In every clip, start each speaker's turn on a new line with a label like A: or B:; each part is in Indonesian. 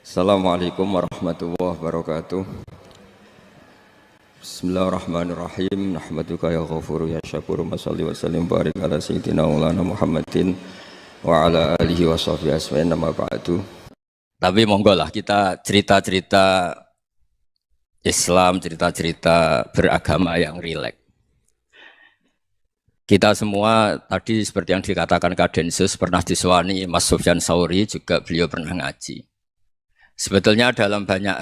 A: Assalamualaikum warahmatullahi wabarakatuh. Bismillahirrahmanirrahim. Nahmaduka ya ghafuru ya syakuru. Mashalli wa sallim barik ala sayyidina maulana Muhammadin wa ala alihi wa sahbihi asma'in nama ba'du. Tapi monggo lah kita cerita-cerita Islam, cerita-cerita beragama yang rileks. Kita semua tadi seperti yang dikatakan Kadensus pernah diswani Mas Sufyan Sauri, juga beliau pernah ngaji. Sebetulnya dalam banyak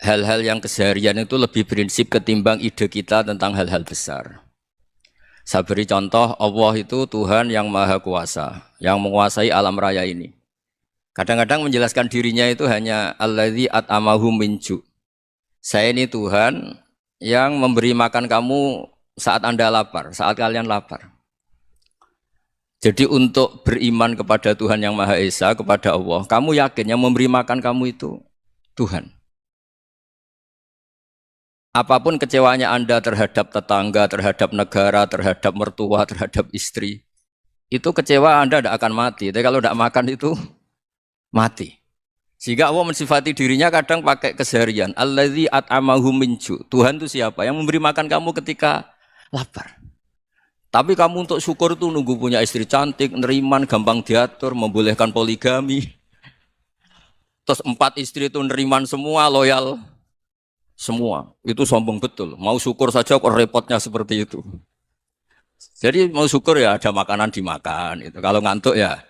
A: hal-hal yang keseharian itu lebih prinsip ketimbang ide kita tentang hal-hal besar. Saya beri contoh, Allah itu Tuhan yang Maha Kuasa, yang menguasai alam raya ini. Kadang-kadang menjelaskan dirinya itu hanya alladzi at'amahum min ju'. Saya ini Tuhan yang memberi makan kamu saat Anda lapar, saat kalian lapar. Jadi untuk beriman kepada Tuhan yang Maha Esa, kepada Allah, kamu yakin yang memberi makan kamu itu Tuhan. Apapun kecewanya Anda terhadap tetangga, terhadap negara, terhadap mertua, terhadap istri, itu kecewa Anda tidak akan mati. Tapi kalau tidak makan itu mati. Sehingga Allah mensifati dirinya kadang pakai keseharian. Alladzi at'amahum min ju'. Tuhan itu siapa? Yang memberi makan kamu ketika lapar. Tapi kamu untuk syukur itu nunggu punya istri cantik, neriman, gampang diatur, membolehkan poligami. Terus 4 istri itu neriman semua, loyal semua. Itu sombong betul. Mau syukur saja kok repotnya seperti itu. Jadi mau syukur ya ada makanan dimakan. Itu. Kalau ngantuk ya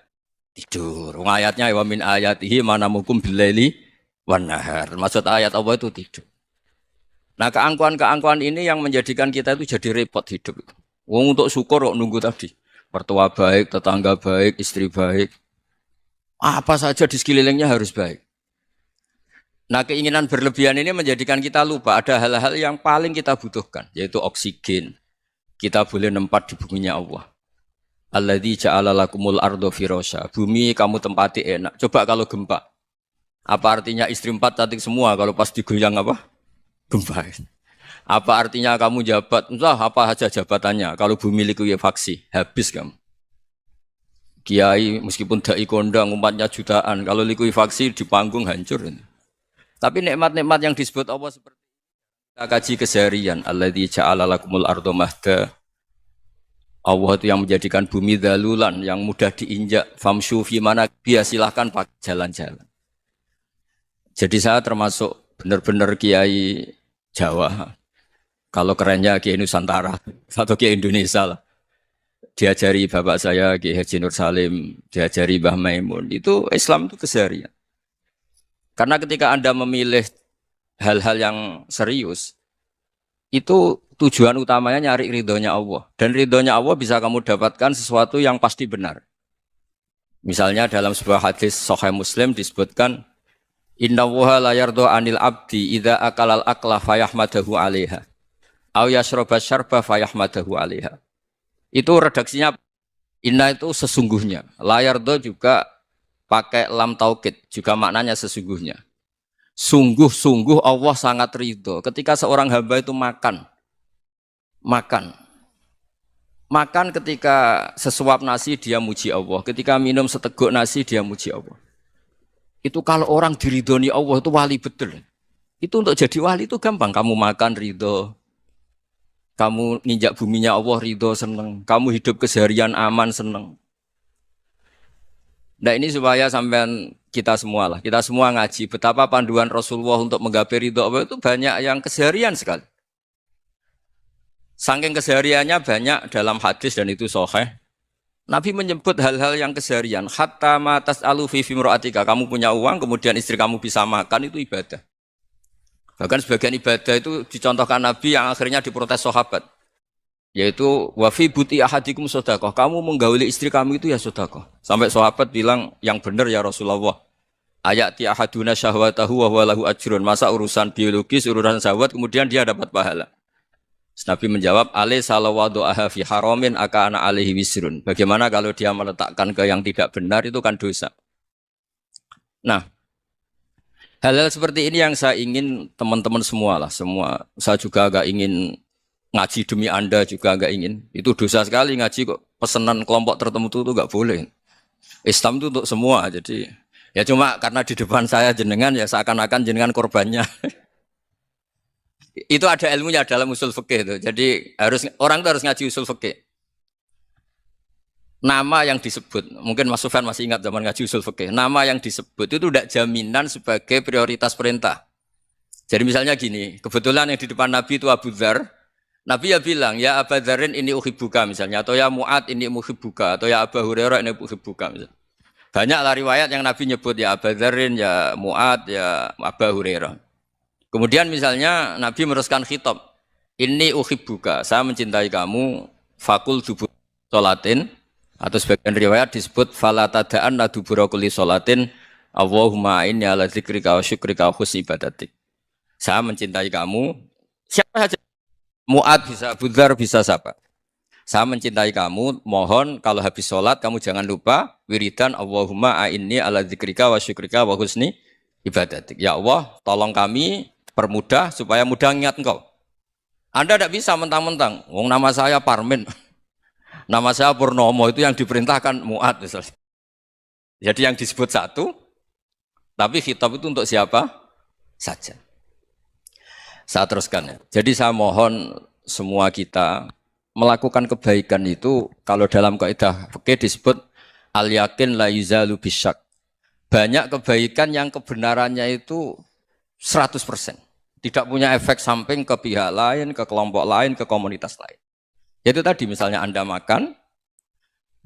A: tidur. Ayatnya wa min ayatihi manamukum billaili wan nahar. Maksud ayat Allah itu tidur. Nah keangkuhan-keangkuhan ini yang menjadikan kita itu jadi repot hidup. Wong untuk syukur kok nunggu tadi. Mertua baik, tetangga baik, istri baik. Apa saja di sekelilingnya harus baik. Nah keinginan berlebihan ini menjadikan kita lupa ada hal-hal yang paling kita butuhkan. Yaitu oksigen. Kita boleh nempat di buminya Allah. Alladzi ja'ala lakumul ardo firasya. Bumi kamu tempati enak. Coba kalau gempa. Apa artinya istri 4 cantik semua kalau pas digoyang apa? Gempa. Apa artinya kamu jabat? Entah apa saja jabatannya. Kalau bumi likuifaksi, habis kamu. Kiai meskipun dai kondang umatnya jutaan, kalau likuifaksi di panggung hancur. Tapi nikmat-nikmat yang disebut Allah seperti kita kaji keseharian. Alladzi ja'ala lakumul ardo mahda. Allah itu yang menjadikan bumi dalulan, yang mudah diinjak. Famshu fi mana biya, silahkan pakai jalan-jalan. Jadi saya termasuk benar-benar kiai Jawa. Kalau kerennya Kiai Nusantara atau Kiai Indonesia lah. Diajari bapak saya Kiai Haji Nur Salim, diajari Mbah Maimun. Itu Islam itu keseharian. Karena ketika Anda memilih hal-hal yang serius, itu tujuan utamanya nyari ridhonya Allah. Dan ridhonya Allah bisa kamu dapatkan sesuatu yang pasti benar. Misalnya dalam sebuah hadis Sahih Muslim disebutkan, Inna Allaha la yardha 'anil 'abdi idza akalal akla fayahmadahu 'alaiha. Au yashraba syarba fayahmadahu 'alaiha. Itu redaksinya inna itu sesungguhnya. Layardo juga pakai lam taukid, juga maknanya sesungguhnya. Sungguh-sungguh Allah sangat ridho ketika seorang hamba itu makan. Makan ketika sesuap nasi dia muji Allah, ketika minum seteguk nasi dia muji Allah. Itu kalau orang diridhoni Allah itu wali betul. Itu untuk jadi wali itu gampang, kamu makan ridho. Kamu nginjak buminya Allah ridho seneng. Kamu hidup keseharian aman seneng. Nah ini supaya sampean kita semua lah. Kita semua ngaji betapa panduan Rasulullah untuk menggapai ridho Allah itu banyak yang keseharian sekali. Saking kesehariannya banyak dalam hadis dan itu sahih. Nabi menyebut hal-hal yang keseharian. Hatta ma tas'alu fi imra'atika. Kamu punya uang kemudian istri kamu bisa makan itu ibadah. Bahkan sebagian ibadah itu dicontohkan Nabi yang akhirnya diprotes sahabat. Yaitu wafi buti ahadikum sodakoh. Kamu menggauli istri kamu itu ya sodakoh. Sampai sahabat bilang yang benar ya Rasulullah. Ayati ahaduna syahwatahu wa huwa lahu ajrun. Masa urusan biologis, urusan syahwat kemudian dia dapat pahala. Nabi menjawab, alaih salawadu'aha fi haramin aka'ana alaihi wisrun. Bagaimana kalau dia meletakkan ke yang tidak benar itu kan dosa. Nah, hal-hal seperti ini yang saya ingin teman-teman semua lah, semua. Saya juga agak ingin ngaji demi Anda juga agak ingin. Itu dosa sekali ngaji kok pesanan kelompok tertentu itu enggak boleh. Islam itu untuk semua. Jadi Ya cuma karena di depan saya jenengan ya seakan-akan jenengan korbannya. Itu ada ilmunya dalam usul fikih itu. Jadi orang itu harus ngaji usul fikih. Nama yang disebut, mungkin Mas Sufyan masih ingat zaman ngaji usul fikih. Nama yang disebut itu tidak jaminan sebagai prioritas perintah. Jadi misalnya gini, kebetulan yang di depan Nabi itu Abu Dzar. Nabi ya bilang, ya Abu Dzarin ini uhibbuka misalnya, atau ya Mu'ad ini uhibbuka, atau ya Abu Hurairah ini uhibbuka misalnya. Banyaklah riwayat yang Nabi nyebut ya Abu Dzarin, ya Mu'ad, ya Abu Hurairah. Kemudian misalnya Nabi meneruskan khitab, ini uhibbuka, saya mencintai kamu, fakul dubur sholatin, atau sebagian riwayat disebut fala tada'anna dubura kulli sholatin, Allahumma inni ala dzikrika wa syukrika wa husni ibadatik. Saya mencintai kamu, siapa saja. Mu'ad bisa, Abu Dzar bisa siapa. Saya mencintai kamu, mohon kalau habis sholat kamu jangan lupa wiridan Allahumma a'inni ala dzikrika wa syukrika wa husni ibadatik. Ya Allah, tolong kami permudah supaya mudah ingat engkau. Anda tidak bisa mentang-mentang, wong nama saya Parmin, nama saya Purnomo, itu yang diperintahkan Mu'ad misalnya. Jadi yang disebut satu, tapi khitab itu untuk siapa saja. Saya teruskan ya. Jadi saya mohon semua kita melakukan kebaikan itu kalau dalam kaidah fikih disebut al yakin la yuzalu bisyak. Banyak kebaikan yang kebenarannya itu 100%. Tidak punya efek samping ke pihak lain, ke kelompok lain, ke komunitas lain. Itu tadi misalnya Anda makan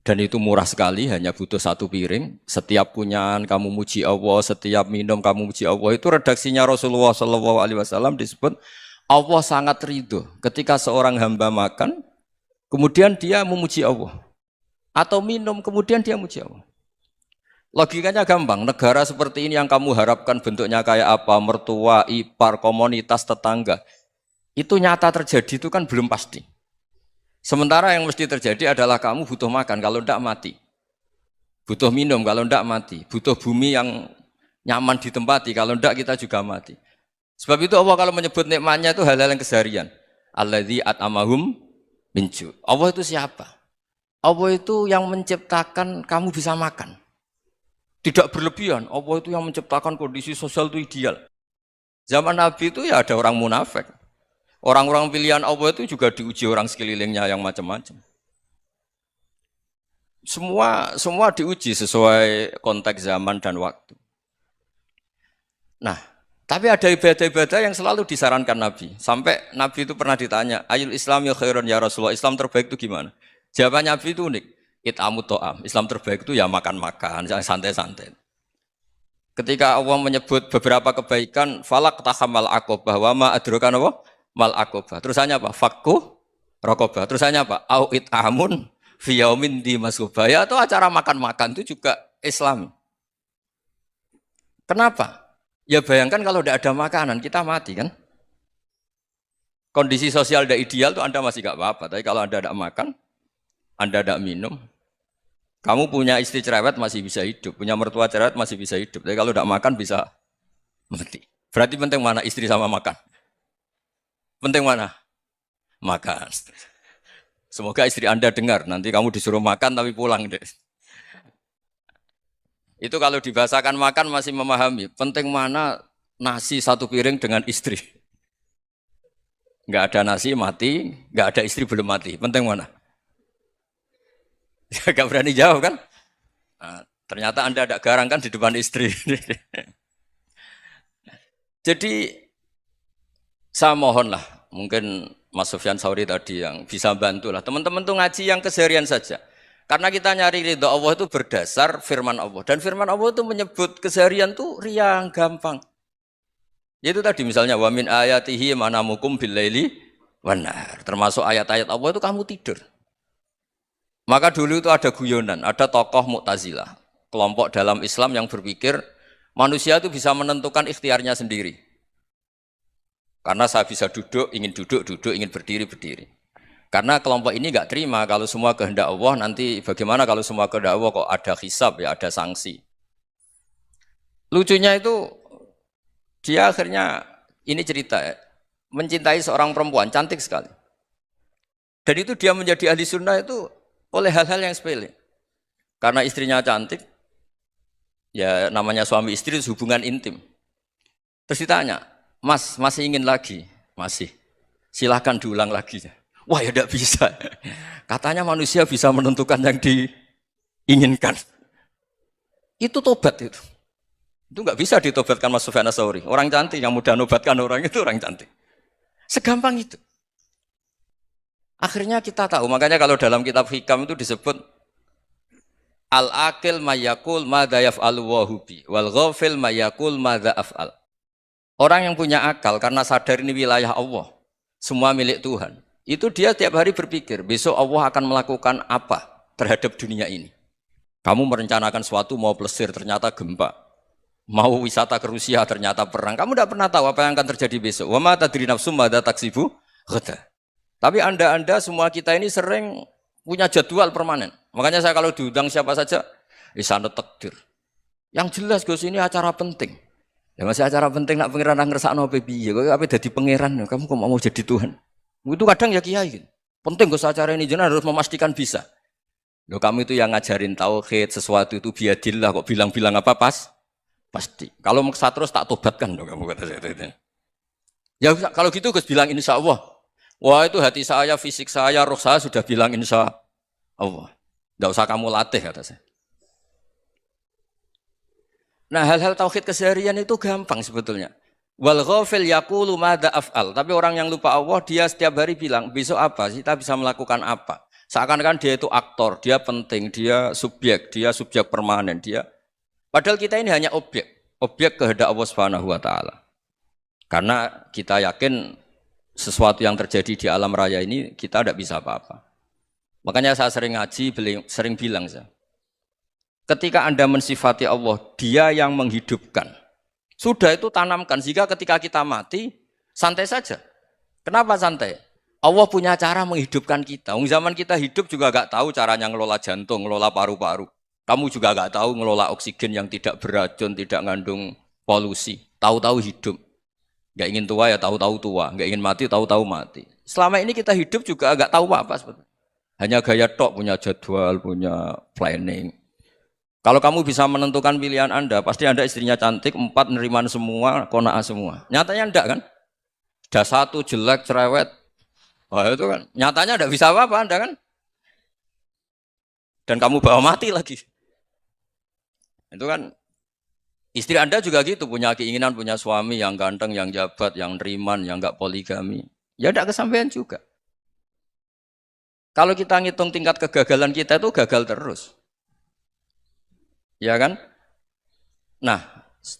A: dan itu murah sekali, hanya butuh satu piring. Setiap kunyahan kamu muji Allah, setiap minum kamu muji Allah. Itu redaksinya Rasulullah SAW disebut Allah sangat ridho ketika seorang hamba makan, kemudian dia memuji Allah. Atau minum, kemudian dia muji Allah. Logikanya gampang, negara seperti ini yang kamu harapkan bentuknya kayak apa, mertua, ipar, komunitas, tetangga. Itu nyata terjadi itu kan belum pasti. Sementara yang mesti terjadi adalah kamu butuh makan, kalau tidak mati. Butuh minum, kalau tidak mati. Butuh bumi yang nyaman ditempati, kalau tidak kita juga mati. Sebab itu Allah kalau menyebut nikmatnya itu hal-hal yang keseharian. Alladzi at'amahum min ju'. Allah itu siapa? Allah itu yang menciptakan kamu bisa makan. Tidak berlebihan, Allah itu yang menciptakan kondisi sosial itu ideal. Zaman Nabi itu ya ada orang munafik. Orang-orang pilihan Allah itu juga diuji orang sekelilingnya yang macam-macam. Semua diuji sesuai konteks zaman dan waktu. Nah, tapi ada ibadah-ibadah yang selalu disarankan Nabi. Sampai Nabi itu pernah ditanya, Ayul Islam ya khairun ya Rasulullah, Islam terbaik itu gimana? Jawaban Nabi itu unik. It'amu to'am. Islam terbaik itu ya makan-makan, santai-santai. Ketika Allah menyebut beberapa kebaikan, falak tahamal aqobah wa ma adrokan apa? Mal aqobah. Terusannya apa? Fakku rokobah. Terusannya apa? Au it'amun fi yaumin di masubah. Ya atau acara makan-makan itu juga Islam. Kenapa? Ya bayangkan kalau tidak ada makanan, kita mati kan? Kondisi sosial tidak ideal itu Anda masih gak apa-apa. Tapi kalau Anda tidak makan, Anda tidak minum, kamu punya istri cerewet masih bisa hidup, punya mertua cerewet masih bisa hidup. Tapi kalau tidak makan bisa mati. Berarti penting mana istri sama makan? Penting mana? Makan. Semoga istri Anda dengar, nanti kamu disuruh makan tapi pulang deh. Itu kalau dibahasakan makan masih memahami. Penting mana nasi satu piring dengan istri. Enggak ada nasi mati, enggak ada istri belum mati. Penting mana? Enggak berani jawab kan? Nah, ternyata Anda ada garang kan di depan istri. Jadi saya mohonlah, mungkin Mas Sufyan Sauri tadi yang bisa bantulah. Teman-teman tuh ngaji yang keseharian saja. Karena kita nyari ridho Allah itu berdasar firman Allah. Dan firman Allah itu menyebut keseharian tuh riang, gampang. Yaitu tadi misalnya wa min ayatihi manamukum billaili wanar. Termasuk ayat-ayat Allah itu kamu tidur. Maka dulu itu ada guyonan, ada tokoh Mu'tazilah, kelompok dalam Islam yang berpikir manusia itu bisa menentukan ikhtiarnya sendiri. Karena saya bisa duduk, ingin berdiri, berdiri. Karena kelompok ini nggak terima kalau semua kehendak Allah, nanti bagaimana kalau semua kehendak Allah kok ada hisab, ya ada sanksi. Lucunya itu, dia akhirnya, ini cerita ya, mencintai seorang perempuan, cantik sekali. Dan itu dia menjadi ahli sunnah itu oleh hal-hal yang sepele. Karena istrinya cantik, Ya namanya suami istri itu hubungan intim. Terus ditanya, Mas, masih ingin lagi? Masih. Silahkan diulang lagi. Wah ya tidak bisa. Katanya manusia bisa menentukan yang diinginkan. Itu tobat itu. Itu nggak bisa ditobatkan Mas Sufyan Ats-Tsauri. Orang cantik yang mudah nobatkan orang itu orang cantik. Segampang itu. Akhirnya kita tahu, makanya kalau dalam kitab Hikam itu disebut al-aqil mayakul madza yaf'alu wa hubi wal ghafil mayakul madza af'al. Orang yang punya akal karena sadar ini wilayah Allah, semua milik Tuhan. Itu dia tiap hari berpikir, besok Allah akan melakukan apa terhadap dunia ini. Kamu merencanakan suatu mau plesir ternyata gempa. Mau wisata ke Rusia ternyata perang. Kamu tidak pernah tahu apa yang akan terjadi besok. Wa ma tadri nafsum madza taksibu ghada. Tapi Anda semua kita ini sering punya jadwal permanen. Makanya saya kalau diundang siapa saja, sana takdir. Yang jelas Gus ini acara penting. Ya masih acara penting nak pangeran ngersakno apa piye? Kok ape dadi pangeran? Kamu kok mau jadi Tuhan? Itu kadang ya kiai gitu. Penting Gus acara ini jenengan harus memastikan bisa. Loh kamu itu yang ngajarin tauhid, sesuatu itu biadillah kok bilang-bilang apa pasti. Kalau maksa terus tak tobatkan dong kamu kata saya itu. Ya kalau gitu Gus bilang insya Allah. Wah itu hati saya, fisik saya, roh saya sudah bilang insya Allah. Tidak usah kamu latih kata saya. Nah hal-hal tauhid keseharian itu gampang sebetulnya. Wal ghafil yaqulu madza af'al. Tapi orang yang lupa Allah dia setiap hari bilang besok apa? Kita bisa melakukan apa? Seakan-akan dia itu aktor, dia penting, dia subjek permanen, dia. Padahal kita ini hanya objek kehendak Allah Subhanahu wa taala. Karena kita yakin sesuatu yang terjadi di alam raya ini kita tidak bisa apa-apa. Makanya saya sering ngaji, sering bilang saya. Ketika Anda mensifati Allah, Dia yang menghidupkan. Sudah itu tanamkan sehingga ketika kita mati santai saja. Kenapa santai? Allah punya cara menghidupkan kita. Zaman kita hidup juga gak tahu caranya ngelola jantung, ngelola paru-paru. Kamu juga gak tahu ngelola oksigen yang tidak beracun, tidak mengandung polusi. Tahu-tahu hidup. Gak ingin tua ya tahu-tahu tua. Gak ingin mati tahu-tahu mati. Selama ini kita hidup juga gak tahu apa sebetulnya. Hanya gaya tok, punya jadwal, punya planning. Kalau kamu bisa menentukan pilihan Anda, pasti Anda istrinya cantik, 4 neriman semua, kona'ah semua. Nyatanya enggak kan? Ada 1 jelek, cerewet. Wah itu kan, nyatanya enggak bisa apa-apa Anda kan? Dan kamu bawa mati lagi. Itu kan, istri Anda juga gitu, punya keinginan, punya suami yang ganteng, yang jabat, yang neriman, yang enggak poligami. Ya enggak kesampaian juga. Kalau kita ngitung tingkat kegagalan kita itu gagal terus. Ya kan? Nah,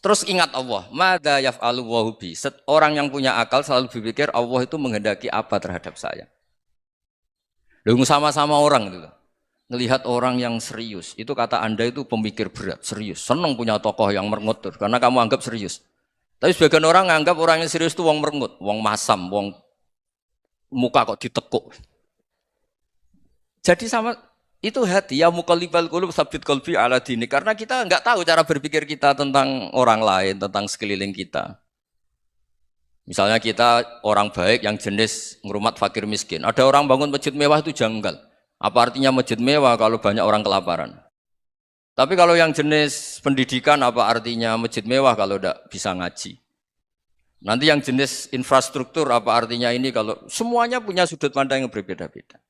A: terus ingat Allah. Madza yaf'alu wa bi. Orang yang punya akal selalu berpikir Allah itu menghendaki apa terhadap saya. Lalu sama-sama orang itu. Ngelihat orang yang serius. Itu kata Anda itu pemikir berat, serius. Senang punya tokoh yang merengut karena kamu anggap serius. Tapi sebagian orang anggap orang yang serius itu wong merengut, wong masam, wong muka kok ditekuk. Jadi sama itu hati ya muqallibal qulub tsabbit qalbi ala dini karena kita enggak tahu cara berpikir kita tentang orang lain, tentang sekeliling kita. Misalnya kita orang baik yang jenis ngrumat fakir miskin. Ada orang bangun masjid mewah itu janggal. Apa artinya masjid mewah kalau banyak orang kelaparan? Tapi kalau yang jenis pendidikan apa artinya masjid mewah kalau enggak bisa ngaji? Nanti yang jenis infrastruktur apa artinya ini kalau semuanya punya sudut pandang yang berbeda-beda.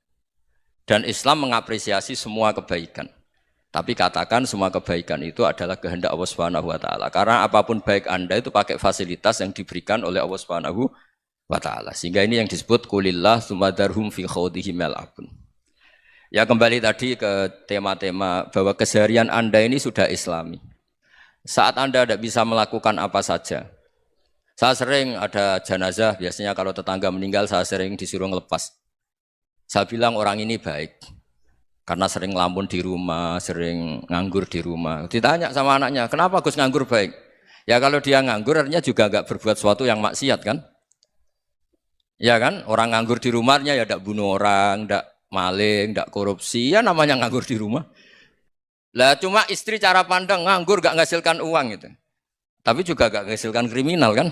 A: Dan Islam mengapresiasi semua kebaikan. Tapi katakan semua kebaikan itu adalah kehendak Allah Subhanahu wa taala. Karena apapun baik Anda itu pakai fasilitas yang diberikan oleh Allah Subhanahu wa taala. Sehingga ini yang disebut qulillah tsumadarhum fi khawdihim yal'abun. Ya kembali tadi ke tema-tema bahwa keseharian Anda ini sudah Islami. Saat Anda tidak bisa melakukan apa saja. Saya sering ada jenazah, biasanya kalau tetangga meninggal saya sering disuruh ngelepas. Saya bilang orang ini baik karena sering ngelamun di rumah, sering nganggur di rumah. Ditanya sama anaknya, kenapa Gus nganggur baik? Ya kalau dia nganggur artinya juga enggak berbuat sesuatu yang maksiat kan? Ya kan? Orang nganggur di rumahnya ya enggak bunuh orang, enggak maling, enggak korupsi, ya namanya nganggur di rumah. Lah cuma istri cara pandang nganggur enggak menghasilkan uang gitu. Tapi juga enggak menghasilkan kriminal kan?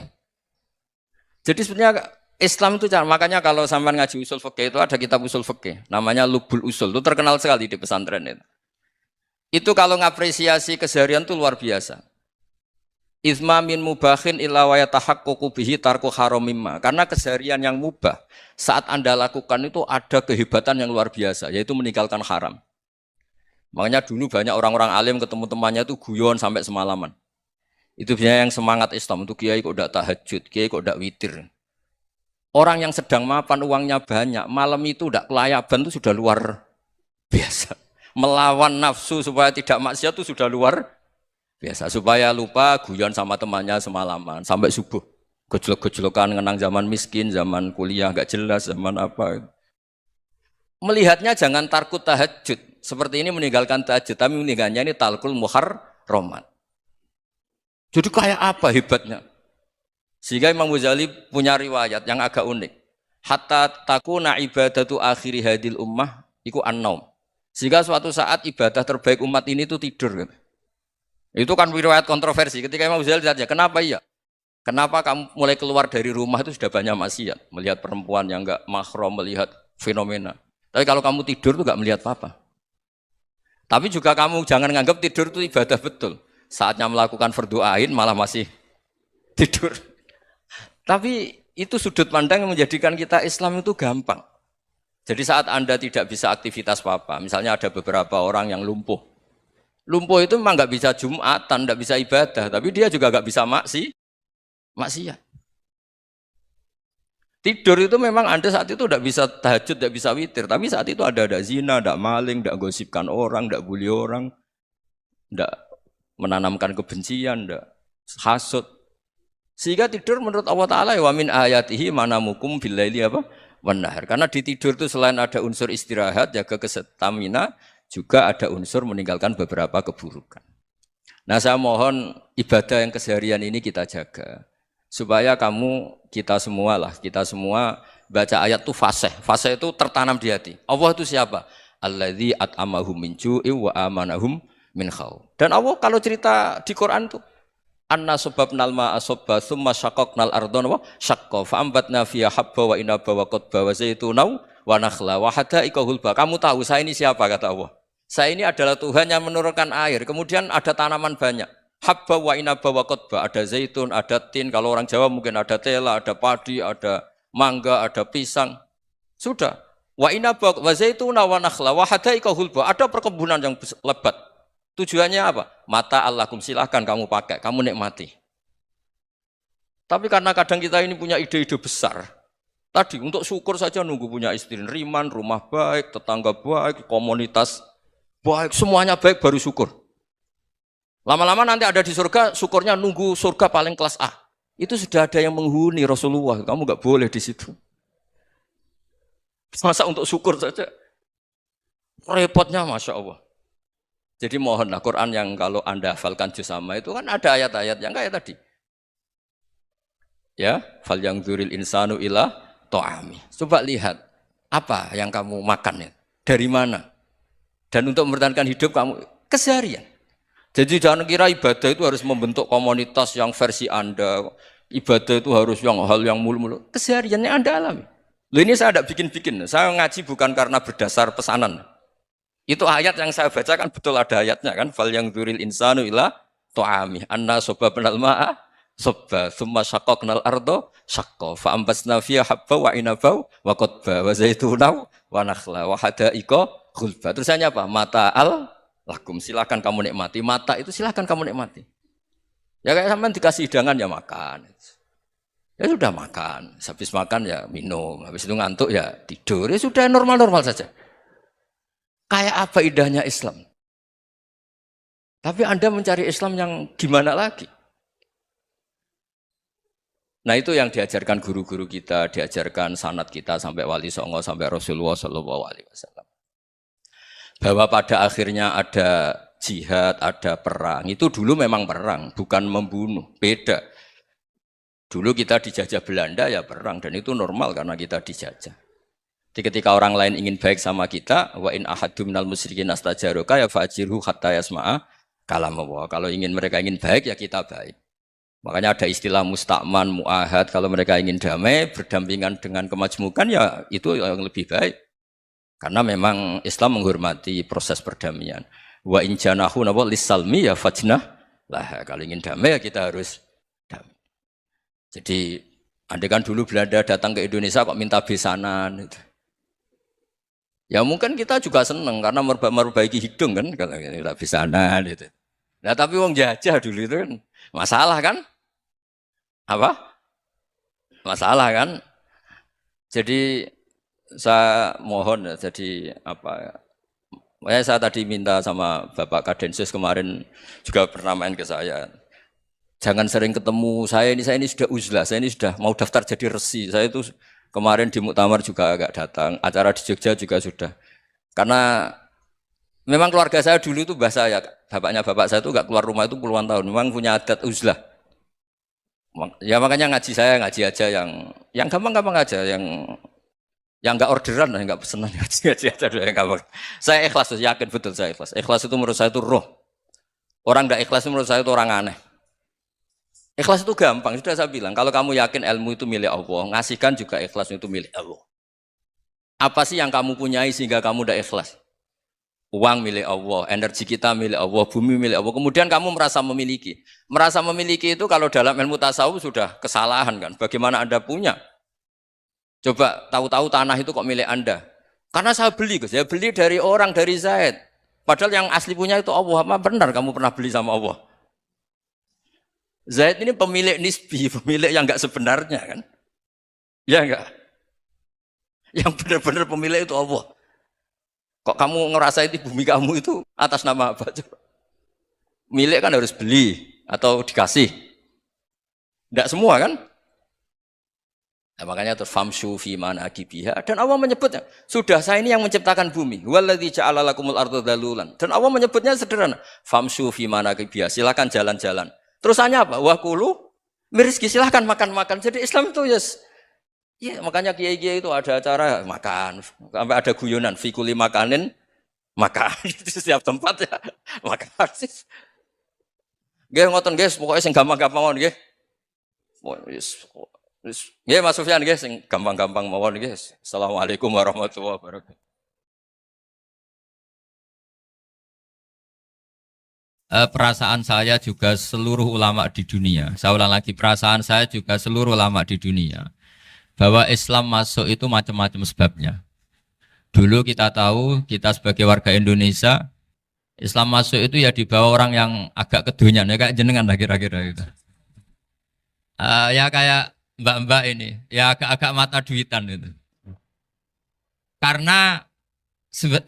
A: Jadi sebenarnya Islam itu makanya kalau sampai ngaji usul fikih itu ada kitab usul fikih namanya Lubul Usul itu terkenal sekali di pesantren itu. Itu kalau ngapresiasi keseharian itu luar biasa. Izma min mubahin illa wa yatahaqqaqu bihi tarku haramimma. Karena keseharian yang mubah saat Anda lakukan itu ada kehebatan yang luar biasa, yaitu meninggalkan haram. Makanya dulu banyak orang-orang alim ketemu temannya itu guyon sampai semalaman. Itu biasanya yang semangat Islam, itu kiai kok tidak tahajud, kiai kok tidak witir. Orang yang sedang mapan uangnya banyak, malam itu tidak kelayaban itu sudah luar biasa. Melawan nafsu supaya tidak maksiat itu sudah luar biasa, supaya lupa guyon sama temannya semalaman sampai subuh. Gejolok-gejolokan ngenang zaman miskin, zaman kuliah nggak jelas, zaman apa. Melihatnya jangan tarkut tahajud. Seperti ini meninggalkan tahajud, tapi meninggalnya ini talkul muharramat. Jadi kayak apa hebatnya? Sehingga Imam Ghazali punya riwayat yang agak unik. Hatta takuna ibadatu akhiri hadil ummah iku an-naum. Sehingga suatu saat ibadah terbaik umat ini itu tidur. Itu kan riwayat kontroversi. Ketika Imam Ghazali ditanya, kenapa iya? Kenapa kamu mulai keluar dari rumah itu sudah banyak maksiat? Melihat perempuan yang enggak mahram, melihat fenomena. Tapi kalau kamu tidur itu enggak melihat apa-apa. Tapi juga kamu jangan nganggap tidur itu ibadah betul. Saatnya melakukan fardu ain malah masih tidur. Tapi itu sudut pandang yang menjadikan kita Islam itu gampang. Jadi saat Anda tidak bisa aktivitas apa-apa, misalnya ada beberapa orang yang lumpuh. Lumpuh itu memang nggak bisa Jumatan, nggak bisa ibadah, tapi dia juga nggak bisa maksiat. Tidur itu memang Anda saat itu tidak bisa tahajud, tidak bisa witir, tapi saat itu ada zina, ada maling, tidak gosipkan orang, tidak bully orang, tidak menanamkan kebencian, tidak hasud. Sehingga tidur menurut Allah Ta'ala wa min ayatihi manamukum billaili apa? Wan-nahar. Karena di tidur itu selain ada unsur istirahat, jaga kestamina, juga ada unsur meninggalkan beberapa keburukan. Nah saya mohon ibadah yang keseharian ini kita jaga. Supaya kita semua baca ayat itu fasih. Fasih itu tertanam di hati. Allah itu siapa? Alladzi at'amahum min ju'i wa amanahum min khauf. Dan Allah kalau cerita di Quran itu anna sababnal ma'a sabba tsumma syaqqaqnal ardha wa syaqqa fa ambatna fiha habba wa inaba wa qadba wa zaituna wa nakhla wa hada'iqa hulba. Kamu tahu saya ini siapa kata Allah? Saya ini adalah Tuhan yang menurunkan air, kemudian ada tanaman banyak. Habba wa inaba wa qadba, ada zaitun, ada tin, kalau orang Jawa mungkin ada tela, ada padi, ada mangga, ada pisang. Sudah. Wa inaba wa zaituna wa nakhla wa hada'iqa hulba, ada perkebunan yang lebat. Tujuannya apa? Mata Allahkum, silahkan kamu pakai, kamu nikmati. Tapi karena kadang kita ini punya ide-ide besar. Tadi untuk syukur saja nunggu punya istri riman, rumah baik, tetangga baik, komunitas baik, semuanya baik baru syukur. Lama-lama nanti ada di surga, syukurnya nunggu surga paling kelas A. Itu sudah ada yang menghuni Rasulullah, kamu nggak boleh di situ. Masa untuk syukur saja? Repotnya Masya Allah. Jadi mohonlah Quran yang kalau Anda hafalkan juz sama itu kan ada ayat-ayat yang kayak tadi. Ya, fal yang dzuril insanu ila ta'ami. Coba lihat apa yang kamu makan ya, dari mana? Dan untuk mempertahankan hidup kamu keseharian. Jadi jangan kira ibadah itu harus membentuk komunitas yang versi Anda. Ibadah itu harus yang hal yang mulu-mulu. Kesehariannya Anda alami. Loh ini saya tidak bikin-bikin. Saya ngaji bukan karena berdasar pesanan. Itu ayat yang saya baca kan betul ada ayatnya kan. Fal yang dzuril insanu ila ta'ami. Anna sababnal ma'a sabba. Thumma syaqqaqnal arda syaqqa. Fa ambasna fiha habba wa inaba wa qadba wa zaituna wa nakhla wa hada'iqa khulba. Terusannya apa? Mata'al lakum, silakan kamu nikmati. Mata itu silakan kamu nikmati. Ya kayak sampean dikasih hidangan ya makan. Ya sudah makan. Habis makan ya minum. Habis itu ngantuk ya tidur. Ya sudah normal-normal saja. Kayak apa indahnya Islam. Tapi Anda mencari Islam yang gimana lagi? Nah itu yang diajarkan guru-guru kita, diajarkan sanad kita sampai Wali Songo, sampai Rasulullah SAW. Bahwa pada akhirnya ada jihad, ada perang. Itu dulu memang perang, bukan membunuh. Beda. Dulu kita dijajah Belanda ya perang, dan itu normal karena kita dijajah. Jadi ketika orang lain ingin baik sama kita, wa in ahadum minal musyrikin astajaroka ya fa'jirhu hatta yasma'a kalam Allah. Kalau mereka ingin baik ya kita baik. Makanya ada istilah mustakman, mu'ahad. Kalau mereka ingin damai, berdampingan dengan kemajmukan ya itu yang lebih baik. Karena memang Islam menghormati proses perdamaian. Wa in janahu napa lisalmi ya fajnah lah. Kalau ingin damai ya kita harus damai. Jadi andai kan dulu Belanda datang ke Indonesia kok minta besanan gitu. Ya mungkin kita juga seneng karena memperbaiki hidung kan kalau minta besanan gitu. Nah tapi wong jajah dulu itu kan masalah kan? Apa? Masalah kan? Jadi saya mohon ya, jadi apa? Saya tadi minta sama Bapak Kadensus kemarin juga pernah main ke saya. Jangan sering ketemu saya ini sudah uzlah, saya ini sudah mau daftar jadi resi. Saya itu kemarin di muktamar juga agak datang, acara di Jogja juga sudah. Karena memang keluarga saya dulu itu bahasa ya, bapaknya bapak saya itu gak keluar rumah itu puluhan tahun. Memang punya adat uzlah. Ya makanya ngaji saya ngaji aja yang gampang-gampang aja, yang nggak orderan, nggak pesenan ngaji aja dulu yang gampang. Saya ikhlas, yakin betul saya ikhlas. Ikhlas itu menurut saya itu roh. Orang nggak ikhlas itu menurut saya itu orang aneh. Ikhlas itu gampang, sudah saya bilang. Kalau kamu yakin ilmu itu milik Allah, ngasihkan juga ikhlas itu milik Allah. Apa sih yang kamu punyai sehingga kamu udah ikhlas? Uang milik Allah, energi kita milik Allah, bumi milik Allah. Kemudian kamu merasa memiliki. Merasa memiliki itu kalau dalam ilmu tasawuf sudah kesalahan kan. Bagaimana Anda punya? Coba tahu-tahu tanah itu kok milik Anda. Karena saya beli, saya beli dari orang, dari Zaid. Padahal yang asli punya itu Allah. Apa benar kamu pernah beli sama Allah? Zaid ini pemilik nisbi, pemilik yang enggak sebenarnya kan. Ya enggak? Yang benar-benar pemilik itu Allah. Kok kamu ngerasa itu bumi kamu itu atas nama apa? Coba. Milik kan harus beli atau dikasih. Tidak semua kan? Nah, makanya terus famshu fi manakibiha dan Allah menyebutnya, sudah saya ini yang menciptakan bumi. Waladzi ja'ala lakumul arda dalulan. Dan Allah menyebutnya sederhana, famshu fi manakibiha, silakan jalan-jalan. Terusannya apa? Wa kulu mirizki, silakan makan-makan. Jadi Islam itu yes. Ya, makanya kiai-kiai itu ada acara makan, sampai ada guyonan fikuli makanin makan di setiap tempat ya makan. Nggih ngoten guys, pokoknya sing gampang-gampang mawon nggih. Nggih Mas Sufyan nggih sing gampang-gampang mawon nggih. Assalamualaikum warahmatullahi wabarakatuh. Perasaan saya juga seluruh ulama di dunia. Saya ulang lagi, perasaan saya juga seluruh ulama di dunia. Bahwa Islam masuk itu macam-macam sebabnya. Dulu kita tahu, kita sebagai warga Indonesia, Islam masuk itu ya dibawa orang yang agak kedonyan, ya kayak jenengan lah kira-kira gitu. Ya kayak mbak-mbak ini, ya agak-agak mata duitan itu. Karena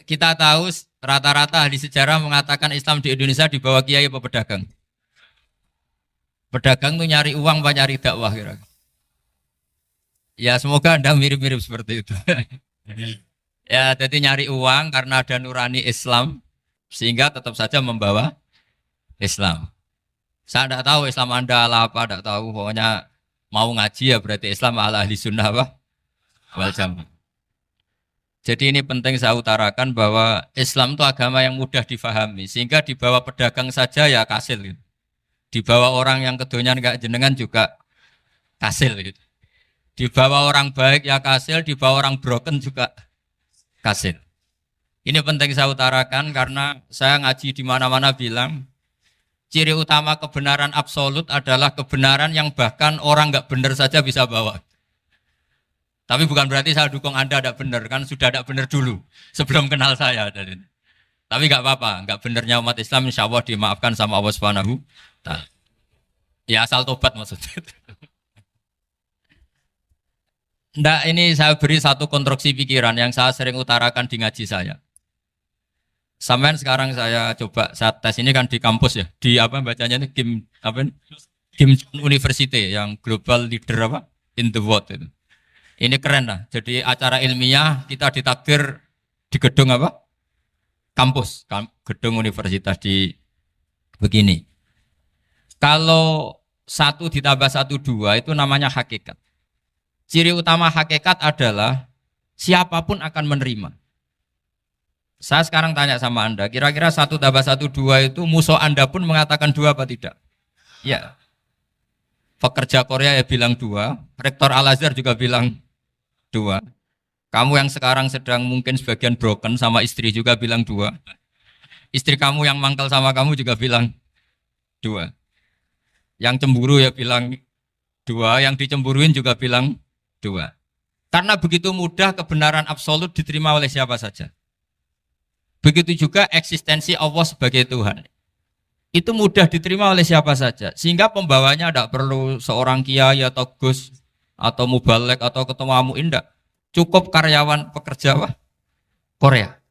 A: kita tahu rata-rata ahli sejarah mengatakan Islam di Indonesia dibawa kiai apa pedagang. Pedagang tuh nyari uang, apa nyari dakwah kira-kira. Ya semoga Anda mirip-mirip seperti itu. Ya jadi nyari uang karena ada nurani Islam sehingga tetap saja membawa Islam. Saya tidak tahu Islam Anda ala apa, tidak tahu. Pokoknya mau ngaji ya berarti Islam ala ahli sunnah apa? Wal jamaah. Jadi ini penting saya utarakan bahwa Islam itu agama yang mudah difahami sehingga dibawa pedagang saja ya kasil gitu. Dibawa orang yang kedonyan gak jenengan juga kasil gitu. Dibawa orang baik ya kasil, dibawa orang broken juga kasil. Ini penting saya utarakan karena saya ngaji di mana-mana bilang ciri utama kebenaran absolut adalah kebenaran yang bahkan orang nggak benar saja bisa bawa. Tapi bukan berarti saya dukung Anda tidak benar, kan sudah tidak benar dulu sebelum kenal saya. Tapi nggak apa-apa, nggak benarnya umat Islam insya Allah dimaafkan sama Allah Subhanahu. Ya asal tobat maksudnya. Nggak, ini saya beri satu konstruksi pikiran yang saya sering utarakan di ngaji saya. Sampai sekarang saya coba saat tes ini kan di kampus ya, di apa bacanya ini Kim University yang global leader apa in the world itu. Ini keren lah. Jadi acara ilmiah kita ditakdir di gedung apa? Kampus, gedung universitas di begini. Kalau 1 ditambah 1 2 itu namanya hakikat. Ciri utama hakikat adalah siapapun akan menerima. Saya sekarang tanya sama Anda, kira-kira 1 tambah 1 2 itu musuh Anda pun mengatakan 2 apa tidak? Ya. Pekerja Korea ya bilang 2, Rektor Al-Azhar juga bilang 2. Kamu yang sekarang sedang mungkin sebagian broken sama istri juga bilang 2. Istri kamu yang mangkal sama kamu juga bilang dua. Yang cemburu ya bilang dua, yang dicemburuin juga bilang dua. Karena begitu mudah kebenaran absolut diterima oleh siapa saja. Begitu juga eksistensi Allah sebagai Tuhan. Itu mudah diterima oleh siapa saja. Sehingga pembawanya tidak perlu seorang kiai atau gus atau mubalek atau ketua muin, tidak. Cukup karyawan pekerja Korea.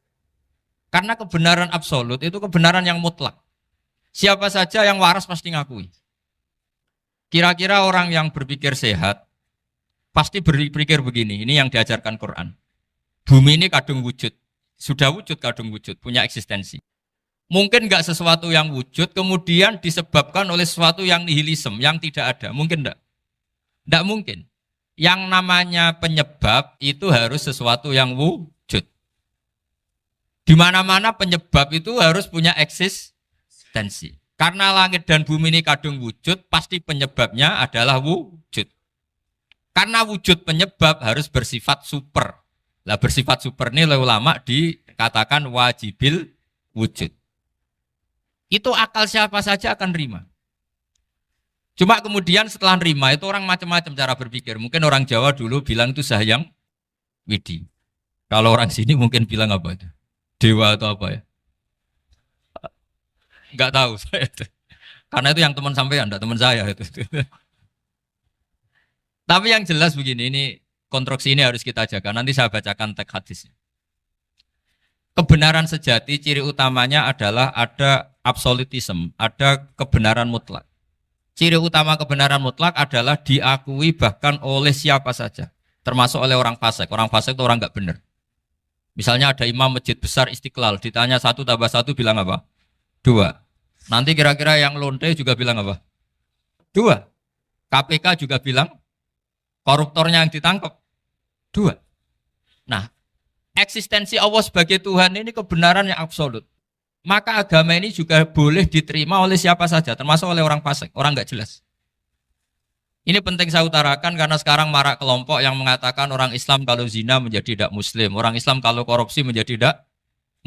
A: Karena kebenaran absolut itu kebenaran yang mutlak. Siapa saja yang waras pasti ngakui. Kira-kira orang yang berpikir sehat pasti berpikir begini, ini yang diajarkan Quran. Bumi ini kadung wujud. Sudah wujud kadung wujud, punya eksistensi. Mungkin enggak sesuatu yang wujud kemudian disebabkan oleh sesuatu yang nihilisme, yang tidak ada. Mungkin enggak? Enggak mungkin. Yang namanya penyebab itu harus sesuatu yang wujud. Di mana-mana penyebab itu harus punya eksistensi. Karena langit dan bumi ini kadung wujud, pasti penyebabnya adalah wujud. Karena wujud penyebab harus bersifat super. Lah bersifat super ini oleh ulama dikatakan wajibil wujud. Itu akal siapa saja akan nerima. Cuma kemudian setelah nerima itu orang macam-macam cara berpikir. Mungkin orang Jawa dulu bilang itu Sahyang Widi. Kalau orang sini mungkin bilang apa itu? Dewa atau apa ya? Enggak tahu saya itu. Karena itu yang teman sampean, enggak teman saya itu. Tapi yang jelas begini, ini konstruksi ini harus kita jaga. Nanti saya bacakan teks hadisnya. Kebenaran sejati ciri utamanya adalah ada absolutisme, ada kebenaran mutlak. Ciri utama kebenaran mutlak adalah diakui bahkan oleh siapa saja, termasuk oleh orang fasik. Orang fasik itu orang nggak benar. Misalnya ada imam masjid besar Istiqlal, ditanya 1 tambah 1 bilang apa? 2. Nanti kira-kira yang lonte juga bilang apa? 2. KPK juga bilang koruptornya yang ditangkap 2. Nah, eksistensi Allah sebagai Tuhan ini kebenaran yang absolut. Maka agama ini juga boleh diterima oleh siapa saja, termasuk oleh orang fasik, orang nggak jelas. Ini penting saya utarakan karena sekarang marak kelompok yang mengatakan orang Islam kalau zina menjadi tidak muslim, orang Islam kalau korupsi menjadi tidak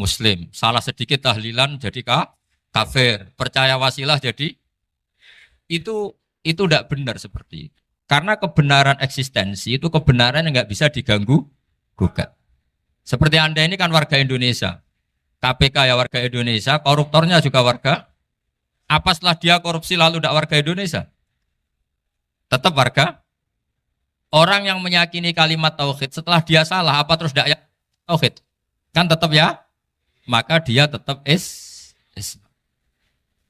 A: muslim. Salah sedikit tahlilan jadi kafir, percaya wasilah jadi itu tidak benar seperti itu. Karena kebenaran eksistensi itu kebenaran yang nggak bisa diganggu gugat. Seperti Anda ini kan warga Indonesia. KPK ya warga Indonesia, koruptornya juga warga. Apa setelah dia korupsi lalu tidak warga Indonesia? Tetap warga. Orang yang meyakini kalimat tauhid setelah dia salah, apa terus tidak tauhid? Kan tetap ya? Maka dia tetap Islam.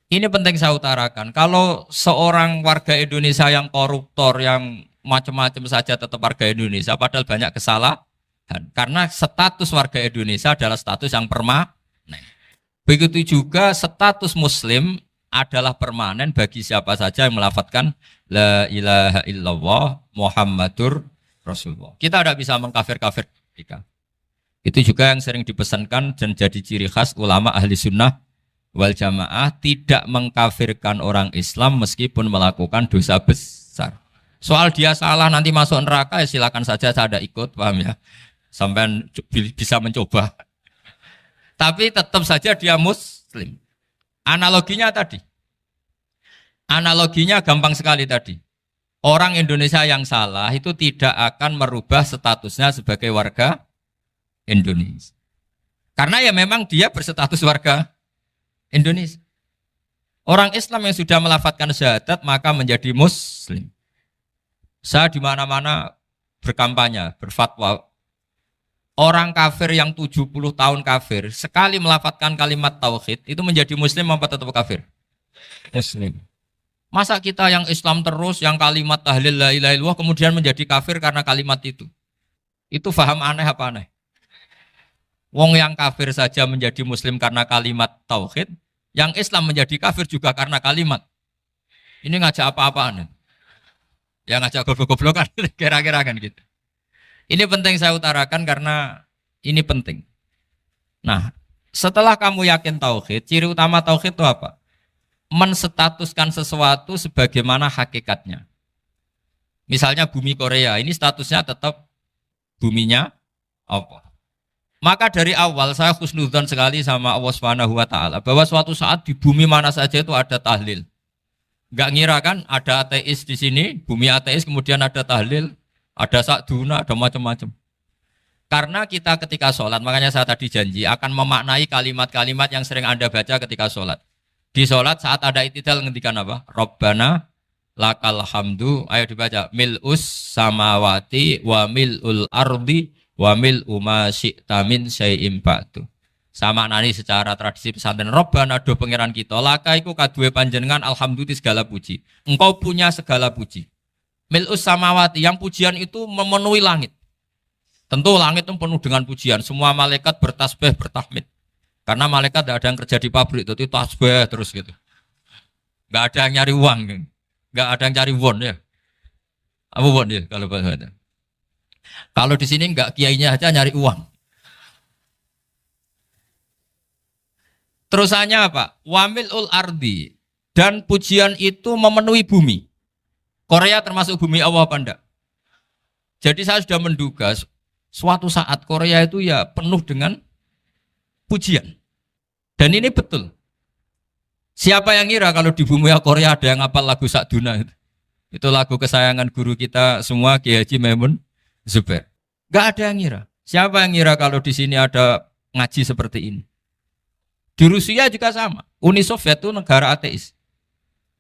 A: Ini penting saya utarakan. Kalau seorang warga Indonesia yang koruptor, yang macam-macam saja tetap warga Indonesia, padahal banyak kesalahan. Karena status warga Indonesia adalah status yang permanen. Begitu juga status Muslim adalah permanen bagi siapa saja yang melafadzkan La ilaha illallah Muhammadur Rasulullah. Kita tidak bisa mengkafir-kafir mereka. Itu juga yang sering dipesankan dan jadi ciri khas ulama ahli sunnah wal jamaah, tidak mengkafirkan orang Islam meskipun melakukan dosa besar. Soal dia salah nanti masuk neraka ya silakan saja, saya ada ikut, paham ya? Sampai bisa mencoba. Tapi tetap saja dia muslim. Analoginya tadi. Analoginya gampang sekali tadi. Orang Indonesia yang salah itu tidak akan merubah statusnya sebagai warga Indonesia. Karena ya memang dia berstatus warga Indonesia. Orang Islam yang sudah melafadzkan syahadat maka menjadi muslim. Saya di mana-mana berkampanye, berfatwa. Orang kafir yang 70 tahun kafir, sekali melafadzkan kalimat tauhid, itu menjadi muslim apa tetap kafir? Muslim. Masa kita yang Islam terus, yang kalimat tahlil la ilaha illallah, kemudian menjadi kafir karena kalimat itu? Itu faham aneh apa aneh? Wong yang kafir saja menjadi muslim karena kalimat tauhid, yang Islam menjadi kafir juga karena kalimat. Ini ngajak apa-apaan? Ya ngajak goblok-goblokan, kira-kira kan gitu. Ini penting saya utarakan karena ini penting. Nah, setelah kamu yakin tauhid, ciri utama tauhid itu apa? Menstatuskan sesuatu sebagaimana hakikatnya. Misalnya bumi Korea, ini statusnya tetap buminya apa? Maka dari awal saya husnudzon sekali sama Allah Subhanahu wa taala bahwa suatu saat di bumi mana saja itu ada tahlil. Enggak ngira kan ada ateis di sini, bumi ateis kemudian ada tahlil, ada sakduna, ada macam-macam. Karena kita ketika sholat, makanya saya tadi janji akan memaknai kalimat-kalimat yang sering Anda baca ketika sholat. Di sholat saat ada itidal ngendikan apa? Rabbana lakal hamdu, ayo dibaca, mil'us samawati wa mil'ul ardi wa mil'u ma syi'ta min syai'im ba'du. Sama nani secara tradisi pesantren, Rabbana do pangeran kita, laka iku kaduwe panjenengan alhamdulillah segala puji. Engkau punya segala puji. Mil'us samawati, yang pujian itu memenuhi langit. Tentu langit itu penuh dengan pujian. Semua malaikat bertasbih, bertahmid. Karena malaikat tidak ada yang kerja di pabrik, itu tasbih terus gitu. Nggak ada yang nyari uang, nggak ada yang cari won ya. Apa won ya kalau bahasa? Kalau di sini nggak kiainya aja nyari uang. Terusannya apa? Wamilul ardi, dan pujian itu memenuhi bumi. Korea termasuk bumi Allah apa enggak? Jadi saya sudah menduga suatu saat Korea itu ya penuh dengan pujian. Dan ini betul. Siapa yang ngira kalau di bumi Korea ada yang hafal lagu Sakduna itu? Itu lagu kesayangan guru kita semua, Kiai Haji Maimun Zubair. Gak ada yang ngira. Siapa yang ngira kalau di sini ada ngaji seperti ini? Di Rusia juga sama. Uni Soviet itu negara ateis.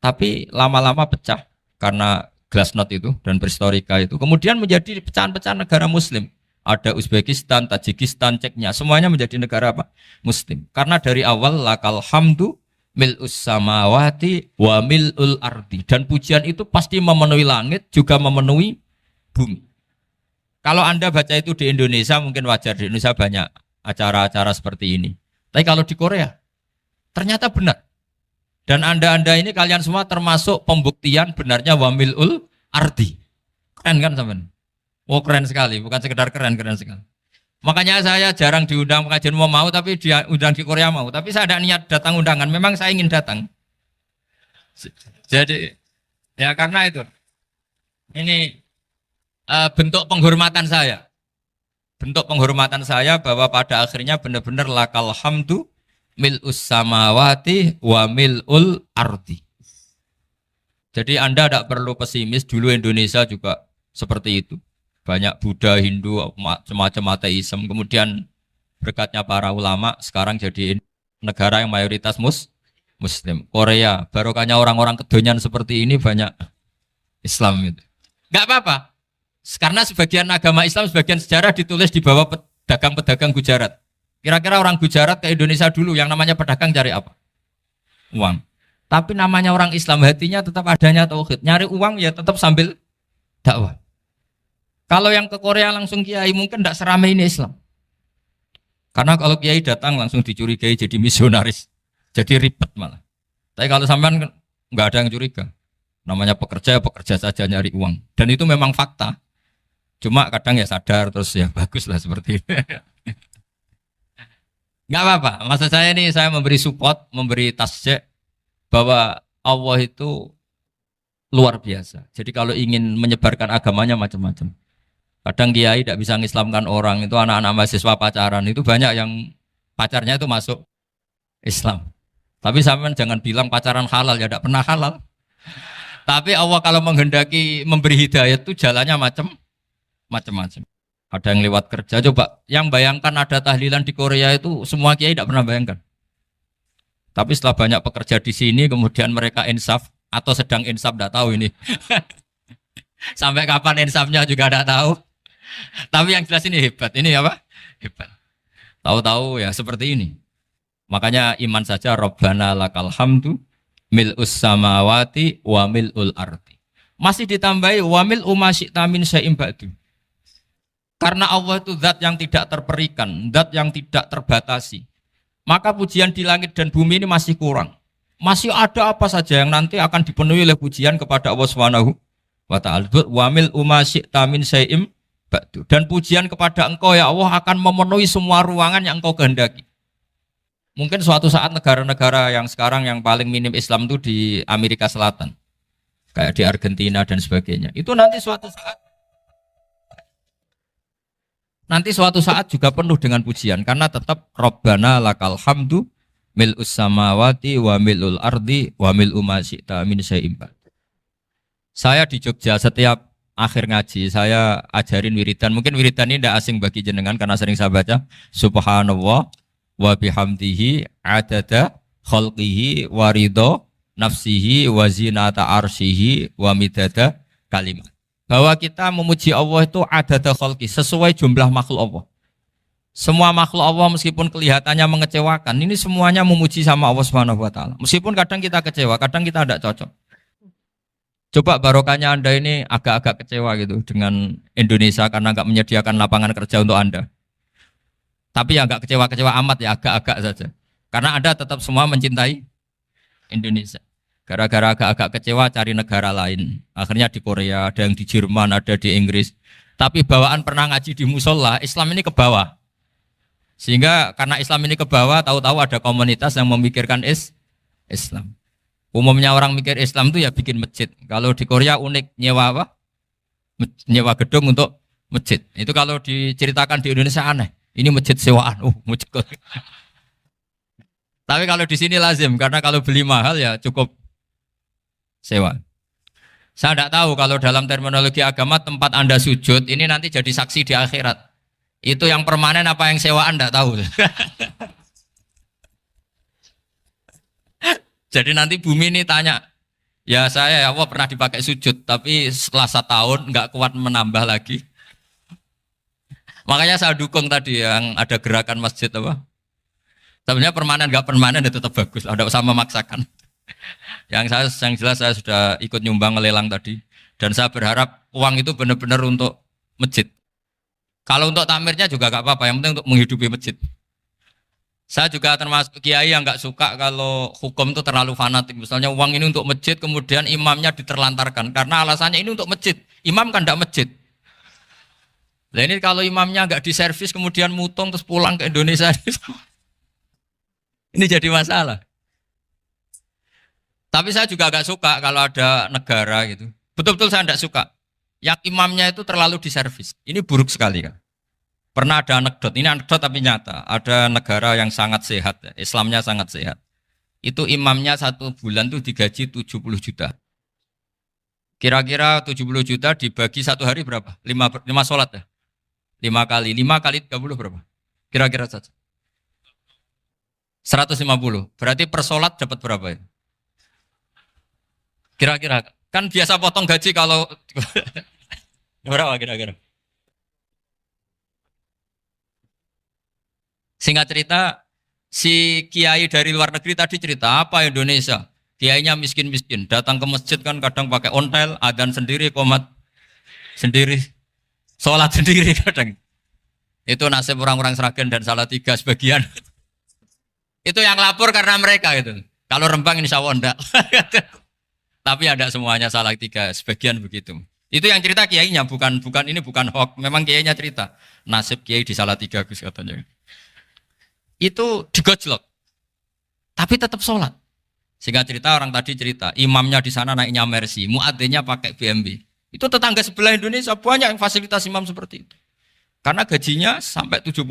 A: Tapi lama-lama pecah karena Glasnost itu dan Perestroika itu. Kemudian menjadi pecahan-pecahan negara Muslim. Ada Uzbekistan, Tajikistan, Ceknya, semuanya menjadi negara apa? Muslim. Karena dari awal lakal hamdu mil'us samawati wa mil'ul ardi. Dan pujian itu pasti memenuhi langit, juga memenuhi bumi. Kalau Anda baca itu di Indonesia, mungkin wajar. Di Indonesia banyak acara-acara seperti ini. Tapi kalau di Korea, ternyata benar. Dan Anda ini kalian semua termasuk pembuktian benarnya wa mil'ul ardi. Keren kan teman? Oh keren sekali, bukan sekedar keren sekali. Makanya saya jarang diundang pengajian mau, tapi diundang di Korea mau. Tapi saya ada niat datang undangan, memang saya ingin datang. Jadi, ya karena itu. Ini bentuk penghormatan saya. Bentuk penghormatan saya bahwa pada akhirnya benar-benar lakal hamdu mil'us samawati wa mil'ul ardi. Jadi Anda tidak perlu pesimis, dulu Indonesia juga seperti itu. Banyak Buddha, Hindu, semacam ateisme. Kemudian berkatnya para ulama sekarang jadi negara yang mayoritas Muslim. Korea, barokahnya orang-orang kedonyan seperti ini banyak Islam itu. Enggak apa-apa. Karena sebagian agama Islam, sebagian sejarah ditulis di bawah pedagang-pedagang Gujarat. Kira-kira orang Gujarat ke Indonesia dulu yang namanya pedagang cari apa? Uang. Tapi namanya orang Islam, hatinya tetap adanya tauhid. Nyari uang ya tetap sambil dakwah. Kalau yang ke Korea langsung kiai mungkin tidak seramai ini Islam. Karena kalau kiai datang langsung dicurigai jadi misionaris. Jadi ribet malah. Tapi kalau sampean nggak ada yang curiga. Namanya pekerja, pekerja saja nyari uang. Dan itu memang fakta. Cuma kadang ya sadar terus ya bagus lah seperti itu. Nggak apa-apa. Maksud saya ini saya memberi support, memberi tasjek bahwa Allah itu luar biasa. Jadi kalau ingin menyebarkan agamanya macam-macam. Kadang kiai tidak bisa mengislamkan orang, itu anak-anak mahasiswa pacaran, itu banyak yang pacarnya itu masuk Islam. Tapi sampean jangan bilang pacaran halal, ya tidak pernah halal. Tapi Allah kalau menghendaki memberi hidayah itu jalannya macam-macam. Ada yang lewat kerja, coba yang bayangkan ada tahlilan di Korea itu semua kiai tidak pernah bayangkan. Tapi setelah banyak pekerja di sini, kemudian mereka insaf atau sedang insaf, tidak tahu ini. Sampai kapan insafnya juga tidak tahu. Tapi yang jelas ini hebat. Ini apa? Hebat. Tahu-tahu ya seperti ini. Makanya iman saja Rabbana lakal hamdu mil'us samawati wa mil'ul ardi. Masih ditambahi wa mil'u ma syi'ta min syai'im ba'du. Karena Allah itu zat yang tidak terperikan, zat yang tidak terbatasi. Maka pujian di langit dan bumi ini masih kurang. Masih ada apa saja yang nanti akan dipenuhi oleh pujian kepada Allah Subhanahu wa ta'ala. Wa mil'u ma syi'ta min syai'im ba'du. Dan pujian kepada Engkau ya Allah akan memenuhi semua ruangan yang Engkau kehendaki. Mungkin suatu saat negara-negara yang sekarang yang paling minim Islam itu di Amerika Selatan. Kayak di Argentina dan sebagainya. Itu nanti suatu saat nanti suatu saat juga penuh dengan pujian karena tetap Rabbana lakal hamdu mil'us samawati wa mil'ul ardi wa mil'u ma syi'ta min syai'in ba'd. Saya di Jogja setiap akhir ngaji saya ajarin wiridan. Mungkin wiridan ini tidak asing bagi jenengan karena sering saya baca. Subhanallah wa bihamdihi adada khalqihi wa ridha nafsihi wa zinata arsyihi wa midada kalimat. Bahwa kita memuji Allah itu adada khalqi sesuai jumlah makhluk Allah. Semua makhluk Allah meskipun kelihatannya mengecewakan, ini semuanya memuji sama Allah Subhanahu wa taala. Meskipun kadang kita kecewa, kadang kita tidak cocok. Coba barokahnya Anda ini agak-agak kecewa gitu dengan Indonesia karena nggak menyediakan lapangan kerja untuk Anda. Tapi ya nggak kecewa-kecewa amat ya, agak-agak saja. Karena Anda tetap semua mencintai Indonesia. Gara-gara agak-agak kecewa cari negara lain. Akhirnya di Korea, ada yang di Jerman, ada di Inggris. Tapi bawaan pernah ngaji di musola, Islam ini ke bawah. Sehingga karena Islam ini ke bawah, tahu-tahu ada komunitas yang memikirkan Islam. Umumnya orang mikir Islam itu ya bikin masjid. Kalau di Korea unik, nyewa apa? Nyewa gedung untuk masjid. Itu kalau diceritakan di Indonesia aneh. Ini masjid sewaan. Masjid. Tapi kalau di sini lazim karena kalau beli mahal ya cukup sewa. Saya tidak tahu kalau dalam terminologi agama tempat Anda sujud ini nanti jadi saksi di akhirat. Itu yang permanen apa yang sewaan tidak tahu. Jadi nanti bumi ini tanya, ya saya ya Allah pernah dipakai sujud, tapi setelah 1 tahun nggak kuat menambah lagi. Makanya saya dukung tadi yang ada gerakan masjid apa. Sebenarnya permanen nggak permanen itu tetap bagus, tidak usah memaksakan. Yang jelas saya sudah ikut nyumbang lelang tadi, dan saya berharap uang itu benar-benar untuk masjid. Kalau untuk takmirnya juga nggak apa-apa, yang penting untuk menghidupi masjid. Saya juga termasuk kiai yang nggak suka kalau hukum itu terlalu fanatik. Misalnya uang ini untuk masjid, kemudian imamnya diterlantarkan. Karena alasannya ini untuk masjid. Imam kan tidak masjid. Nah ini kalau imamnya nggak diservis, kemudian mutung terus pulang ke Indonesia. Ini jadi masalah. Tapi saya juga nggak suka kalau ada negara gitu. Betul-betul saya tidak suka. Yang imamnya itu terlalu diservis. Ini buruk sekali kan. Pernah ada anekdot, ini anekdot tapi nyata. Ada negara yang sangat sehat, Islamnya sangat sehat. Itu imamnya 1 bulan tuh digaji 70 juta. Kira-kira 70 juta dibagi 1 hari berapa? 5 sholat ya? 5 kali 30 berapa? Kira-kira saja. 150. Berarti per sholat dapat berapa ya? Kira-kira. Kan biasa potong gaji kalau... Berapa kira-kira? Singkat cerita, si kiai dari luar negeri tadi cerita apa Indonesia? Kiainya miskin-miskin, datang ke masjid kan kadang pakai ontel, adzan sendiri, qomat sendiri, sholat sendiri kadang. Itu nasib orang-orang Sragen dan Salatiga sebagian. Itu yang lapor karena mereka itu. Kalau Rembang insya Allah enggak. Tapi ada semuanya Salatiga, sebagian begitu. Itu yang cerita kiainya, bukan ini bukan hoax, memang kiainya cerita. Nasib kiai di Salatiga Gus katanya. Itu digojlok, tapi tetap sholat. Sehingga cerita orang tadi cerita, imamnya di sana naiknya Mercy, muadzinnya pakai BMW. Itu tetangga sebelah Indonesia banyak yang fasilitas imam seperti itu. Karena gajinya sampai 70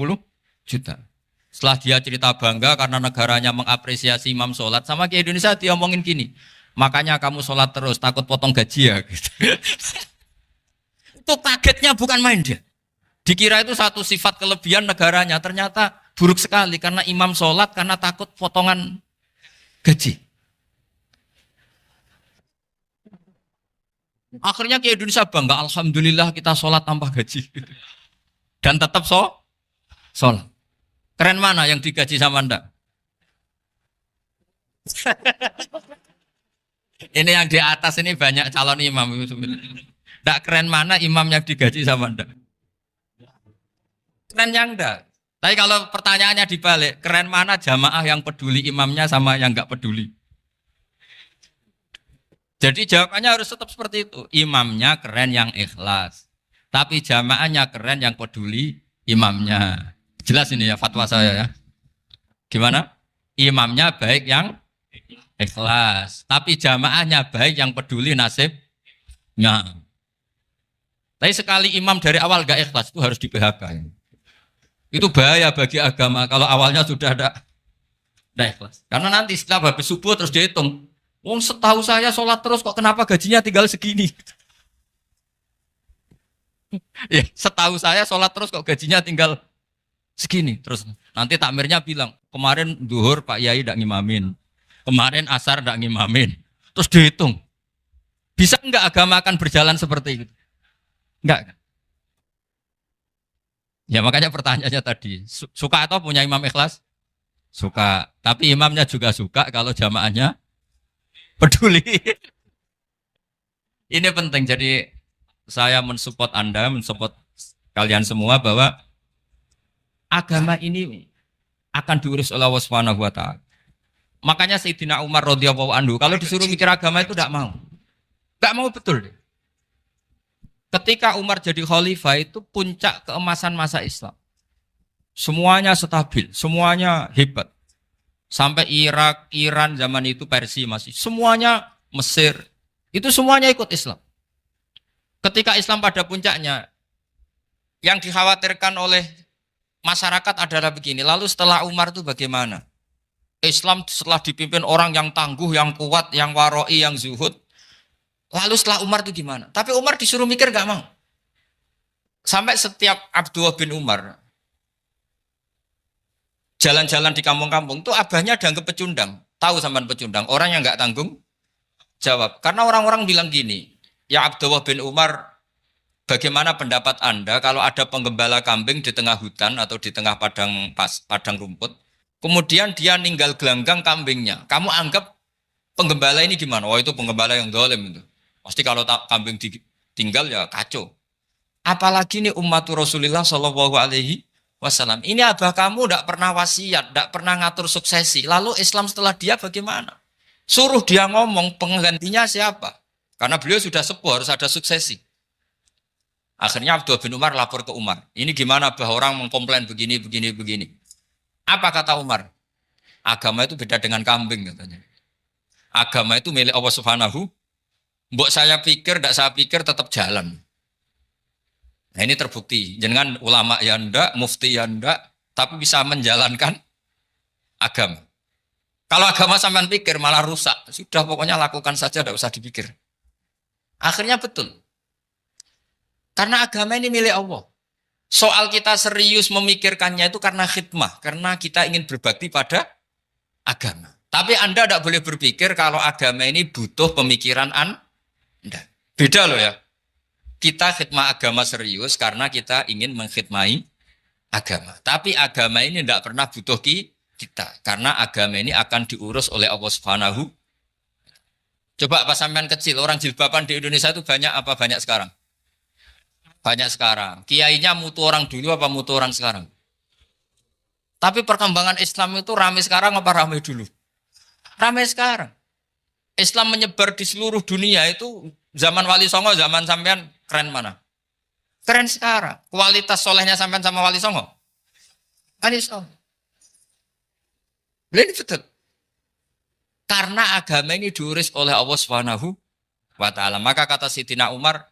A: juta. Setelah dia cerita bangga karena negaranya mengapresiasi imam sholat, sama kayak Indonesia dia omongin gini, makanya kamu sholat terus, takut potong gaji ya. Gitu. Itu kagetnya bukan main dia. Dikira itu satu sifat kelebihan negaranya, ternyata buruk sekali karena imam sholat karena takut potongan gaji. Akhirnya ke Indonesia bangga, alhamdulillah kita sholat tanpa gaji. Dan tetap sholat. Keren mana yang digaji sama Anda? Ini yang di atas ini banyak calon imam. Tidak keren mana imam yang digaji sama Anda? Keren yang enggak. Tapi kalau pertanyaannya dibalik, keren mana jamaah yang peduli imamnya sama yang enggak peduli? Jadi jawabannya harus tetap seperti itu. Imamnya keren yang ikhlas. Tapi jamaahnya keren yang peduli imamnya. Jelas ini ya fatwa saya ya. Gimana? Imamnya baik yang ikhlas. Tapi jamaahnya baik yang peduli nasibnya. Tapi sekali imam dari awal enggak ikhlas itu harus di PHK. Itu bahaya bagi agama kalau awalnya sudah ada ikhlas. Karena nanti setelah habis subuh terus dihitung. Wong setahu saya sholat terus kok kenapa gajinya tinggal segini? Ya, setahu saya sholat terus kok gajinya tinggal segini. Terus nanti takmirnya bilang, kemarin duhur Pak Yai tidak ngimamin. Kemarin asar tidak ngimamin. Terus dihitung. Bisa enggak agama akan berjalan seperti itu? Enggak kan? Ya makanya pertanyaannya tadi, suka atau punya imam ikhlas? Suka. Tapi imamnya juga suka kalau jamaahnya peduli. Ini penting. Jadi saya mensupport Anda, mensupport kalian semua bahwa agama ini akan diurus oleh Allah Subhanahu wa taala. Makanya Sayyidina Umar radhiyallahu anhu kalau disuruh mikir agama itu tidak mau. Enggak mau betul. Ketika Umar jadi khalifah itu puncak keemasan masa Islam. Semuanya stabil, semuanya hebat. Sampai Irak, Iran zaman itu Persia masih. Semuanya Mesir. Itu semuanya ikut Islam. Ketika Islam pada puncaknya, yang dikhawatirkan oleh masyarakat adalah begini. Lalu setelah Umar itu bagaimana? Islam setelah dipimpin orang yang tangguh, yang kuat, yang waroi, yang zuhud. Lalu setelah Umar itu gimana? Tapi Umar disuruh mikir gak mau. Sampai setiap Abdullah bin Umar jalan-jalan di kampung-kampung itu abahnya dianggap pecundang. Tahu sampean pecundang? Orang yang gak tanggung jawab. Karena orang-orang bilang gini, ya Abdullah bin Umar, bagaimana pendapat Anda kalau ada penggembala kambing di tengah hutan atau di tengah padang rumput, kemudian dia ninggal gelanggang kambingnya. Kamu anggap penggembala ini gimana? Oh itu penggembala yang dolim itu. Pasti kalau kambing ditinggal ya kacau. Apalagi ini ummatu Rasulullah Shallallahu Alaihi Wasallam. Ini abah kamu tidak pernah wasiat, tidak pernah ngatur suksesi. Lalu Islam setelah dia bagaimana? Suruh dia ngomong penggantinya siapa? Karena beliau sudah sepuh harus ada suksesi. Akhirnya Abdullah bin Umar lapor ke Umar. Ini gimana bah orang mengkomplain begini, begini, begini. Apa kata Umar? Agama itu beda dengan kambing katanya. Agama itu milik Allah Subhanahu. Mbok saya pikir, tidak saya pikir tetap jalan. Nah ini terbukti. Jangan ulama ya ndak, mufti ya ndak, tapi bisa menjalankan agama. Kalau agama sampean pikir malah rusak. Sudah pokoknya lakukan saja, tidak usah dipikir. Akhirnya betul. Karena agama ini milik Allah. Soal kita serius memikirkannya itu karena khidmah. Karena kita ingin berbakti pada agama. Tapi Anda tidak boleh berpikir kalau agama ini butuh pemikiran Anda. Beda loh ya. Kita khidmah agama serius karena kita ingin mengkhidmai agama. Tapi agama ini tidak pernah butuh kita. Karena agama ini akan diurus oleh Allah Subhanahu. Coba pas sampean kecil, orang jilbaban di Indonesia itu banyak apa banyak sekarang? Banyak sekarang. Kiainya mutu orang dulu apa mutu orang sekarang? Tapi perkembangan Islam itu ramai sekarang apa ramai dulu? Ramai sekarang. Islam menyebar di seluruh dunia itu zaman Wali Songo, zaman sampean keren mana? Keren sekarang. Kualitas solehnya sampean sama Wali Songo? Wali Songo. Ini betul. Karena agama ini diurus oleh Allah Subhanahu wa taala. Maka kata Sayyidina Umar,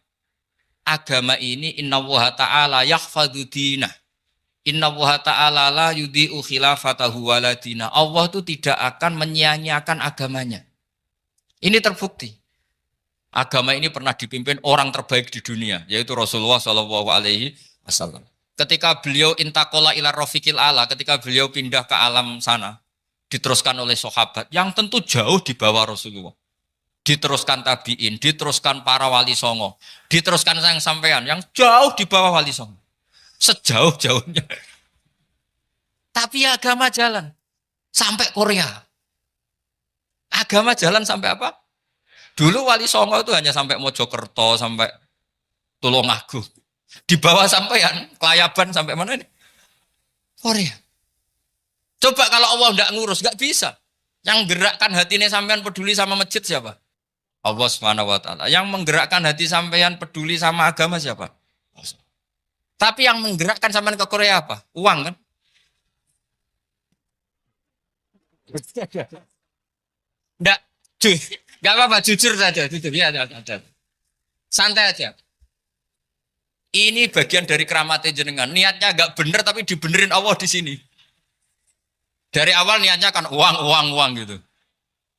A: agama ini innallaha ta'ala yahfadhu dinah. Innallaha ta'ala la yudhi'u khilafatahu waladina. Allah itu tidak akan menyia-nyiakan agamanya. Ini terbukti. Agama ini pernah dipimpin orang terbaik di dunia, yaitu Rasulullah Shallallahu Alaihi Wasallam. Ketika beliau intakola ila rofiqil ala, ketika beliau pindah ke alam sana, diteruskan oleh sahabat yang tentu jauh di bawah Rasulullah. Diteruskan tabiin, diteruskan para wali songo, diteruskan sayang sampean yang jauh di bawah wali songo. Sejauh-jauhnya. Tapi agama jalan sampai Korea. Agama jalan sampai apa? Dulu Wali Songo itu hanya sampai Mojokerto, sampai Tulungagung. Di bawah sampean, Kelayaban sampai mana ini? Korea. Coba kalau Allah tidak ngurus, nggak bisa. Yang gerakkan hatinya sampean peduli sama masjid siapa? Allah Subhanahu wa taala. Yang menggerakkan hati sampean peduli sama agama siapa? Tapi yang menggerakkan sampean ke Korea apa? Uang kan? Enggak, enggak apa-apa, jujur saja, jujur ya, santai aja. Ini bagian dari keramatnya jenengan. Niatnya agak bener tapi dibenerin Allah di sini. Dari awal niatnya kan uang, uang, uang gitu.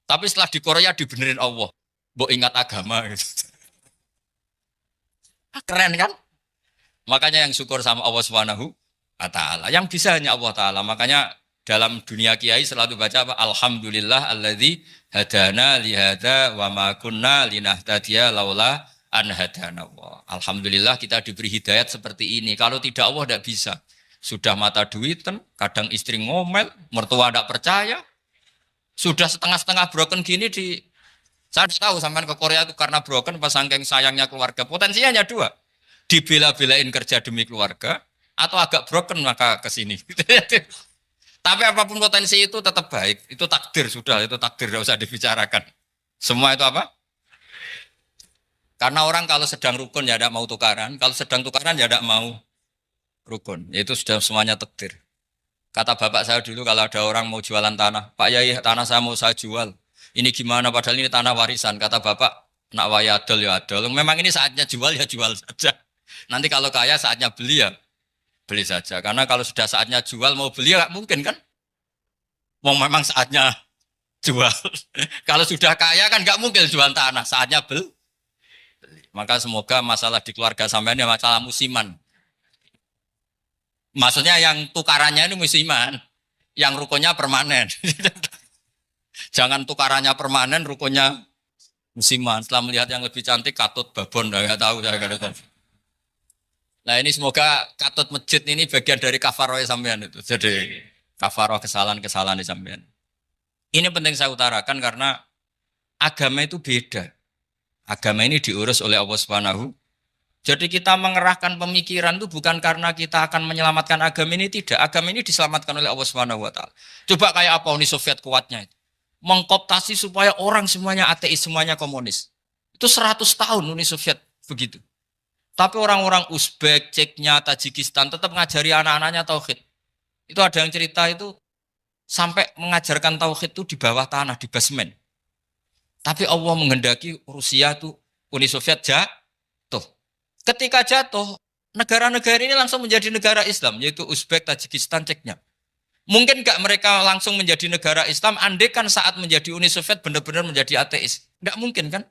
A: Tapi setelah di Korea dibenerin Allah. Mbok ingat agama gitu. Keren kan? Makanya yang syukur sama Allah Subhanahu wa taala. Yang bisa hanya Allah taala. Makanya dalam dunia kiai selalu baca apa? Alhamdulillah alladzi hadana li hadza wa ma kunna linahtadiya laula an hadana Allah. Alhamdulillah kita diberi hidayat seperti ini. Kalau tidak Allah tidak bisa. Sudah mata duitan, kadang istri ngomel, mertua tidak percaya. Sudah setengah-setengah broken gini di saya tahu sampean ke Korea itu karena broken pas saking sayangnya keluarga. Potensinya hanya dua. Dibela-belain kerja demi keluarga atau agak broken maka ke sini. Tapi apapun potensi itu tetap baik. Itu takdir sudah, itu takdir tidak usah dibicarakan. Semua itu apa? Karena orang kalau sedang rukun ya tidak mau tukaran, kalau sedang tukaran ya tidak mau rukun. Itu sudah semuanya takdir. Kata bapak saya dulu kalau ada orang mau jualan tanah, Pak Yai tanah saya mau saya jual. Ini gimana padahal ini tanah warisan. Kata bapak, nak waya adol ya adol. Memang ini saatnya jual ya jual saja. Nanti kalau kaya saatnya beli ya beli saja. Karena kalau sudah saatnya jual mau beli ya nggak mungkin kan. Mau memang saatnya jual. Kalau sudah kaya kan nggak mungkin jual tanah. Saatnya beli. Maka semoga masalah di keluarga sampean ya masalah musiman. Maksudnya yang tukarannya ini musiman. Yang rukunnya permanen. Jangan tukarannya permanen, rukunnya musiman. Setelah melihat yang lebih cantik, katut babon, nggak tahu saya nggak tahu. Nah ini semoga katut masjid ini bagian dari kafaroh sampean itu. Jadi kafaroh kesalahan-kesalahan di sampean. Ini penting saya utarakan karena agama itu beda. Agama ini diurus oleh Allah Subhanahu. Jadi kita mengerahkan pemikiran itu bukan karena kita akan menyelamatkan agama ini, tidak. Agama ini diselamatkan oleh Allah Subhanahu wa taala. Coba kayak apa Uni Soviet kuatnya itu. Mengkooptasi supaya orang semuanya ateis, semuanya komunis. Itu 100 tahun Uni Soviet begitu. Tapi orang-orang Uzbek, Ceknya, Tajikistan tetap mengajari anak-anaknya tauhid. Itu ada yang cerita itu sampai mengajarkan tauhid itu di bawah tanah, di basement. Tapi Allah menghendaki Rusia itu Uni Soviet jatuh. Ketika jatuh, negara-negara ini langsung menjadi negara Islam, yaitu Uzbek, Tajikistan, Ceknya. Mungkin nggak mereka langsung menjadi negara Islam, andai kan saat menjadi Uni Soviet benar-benar menjadi ateis. Nggak mungkin kan?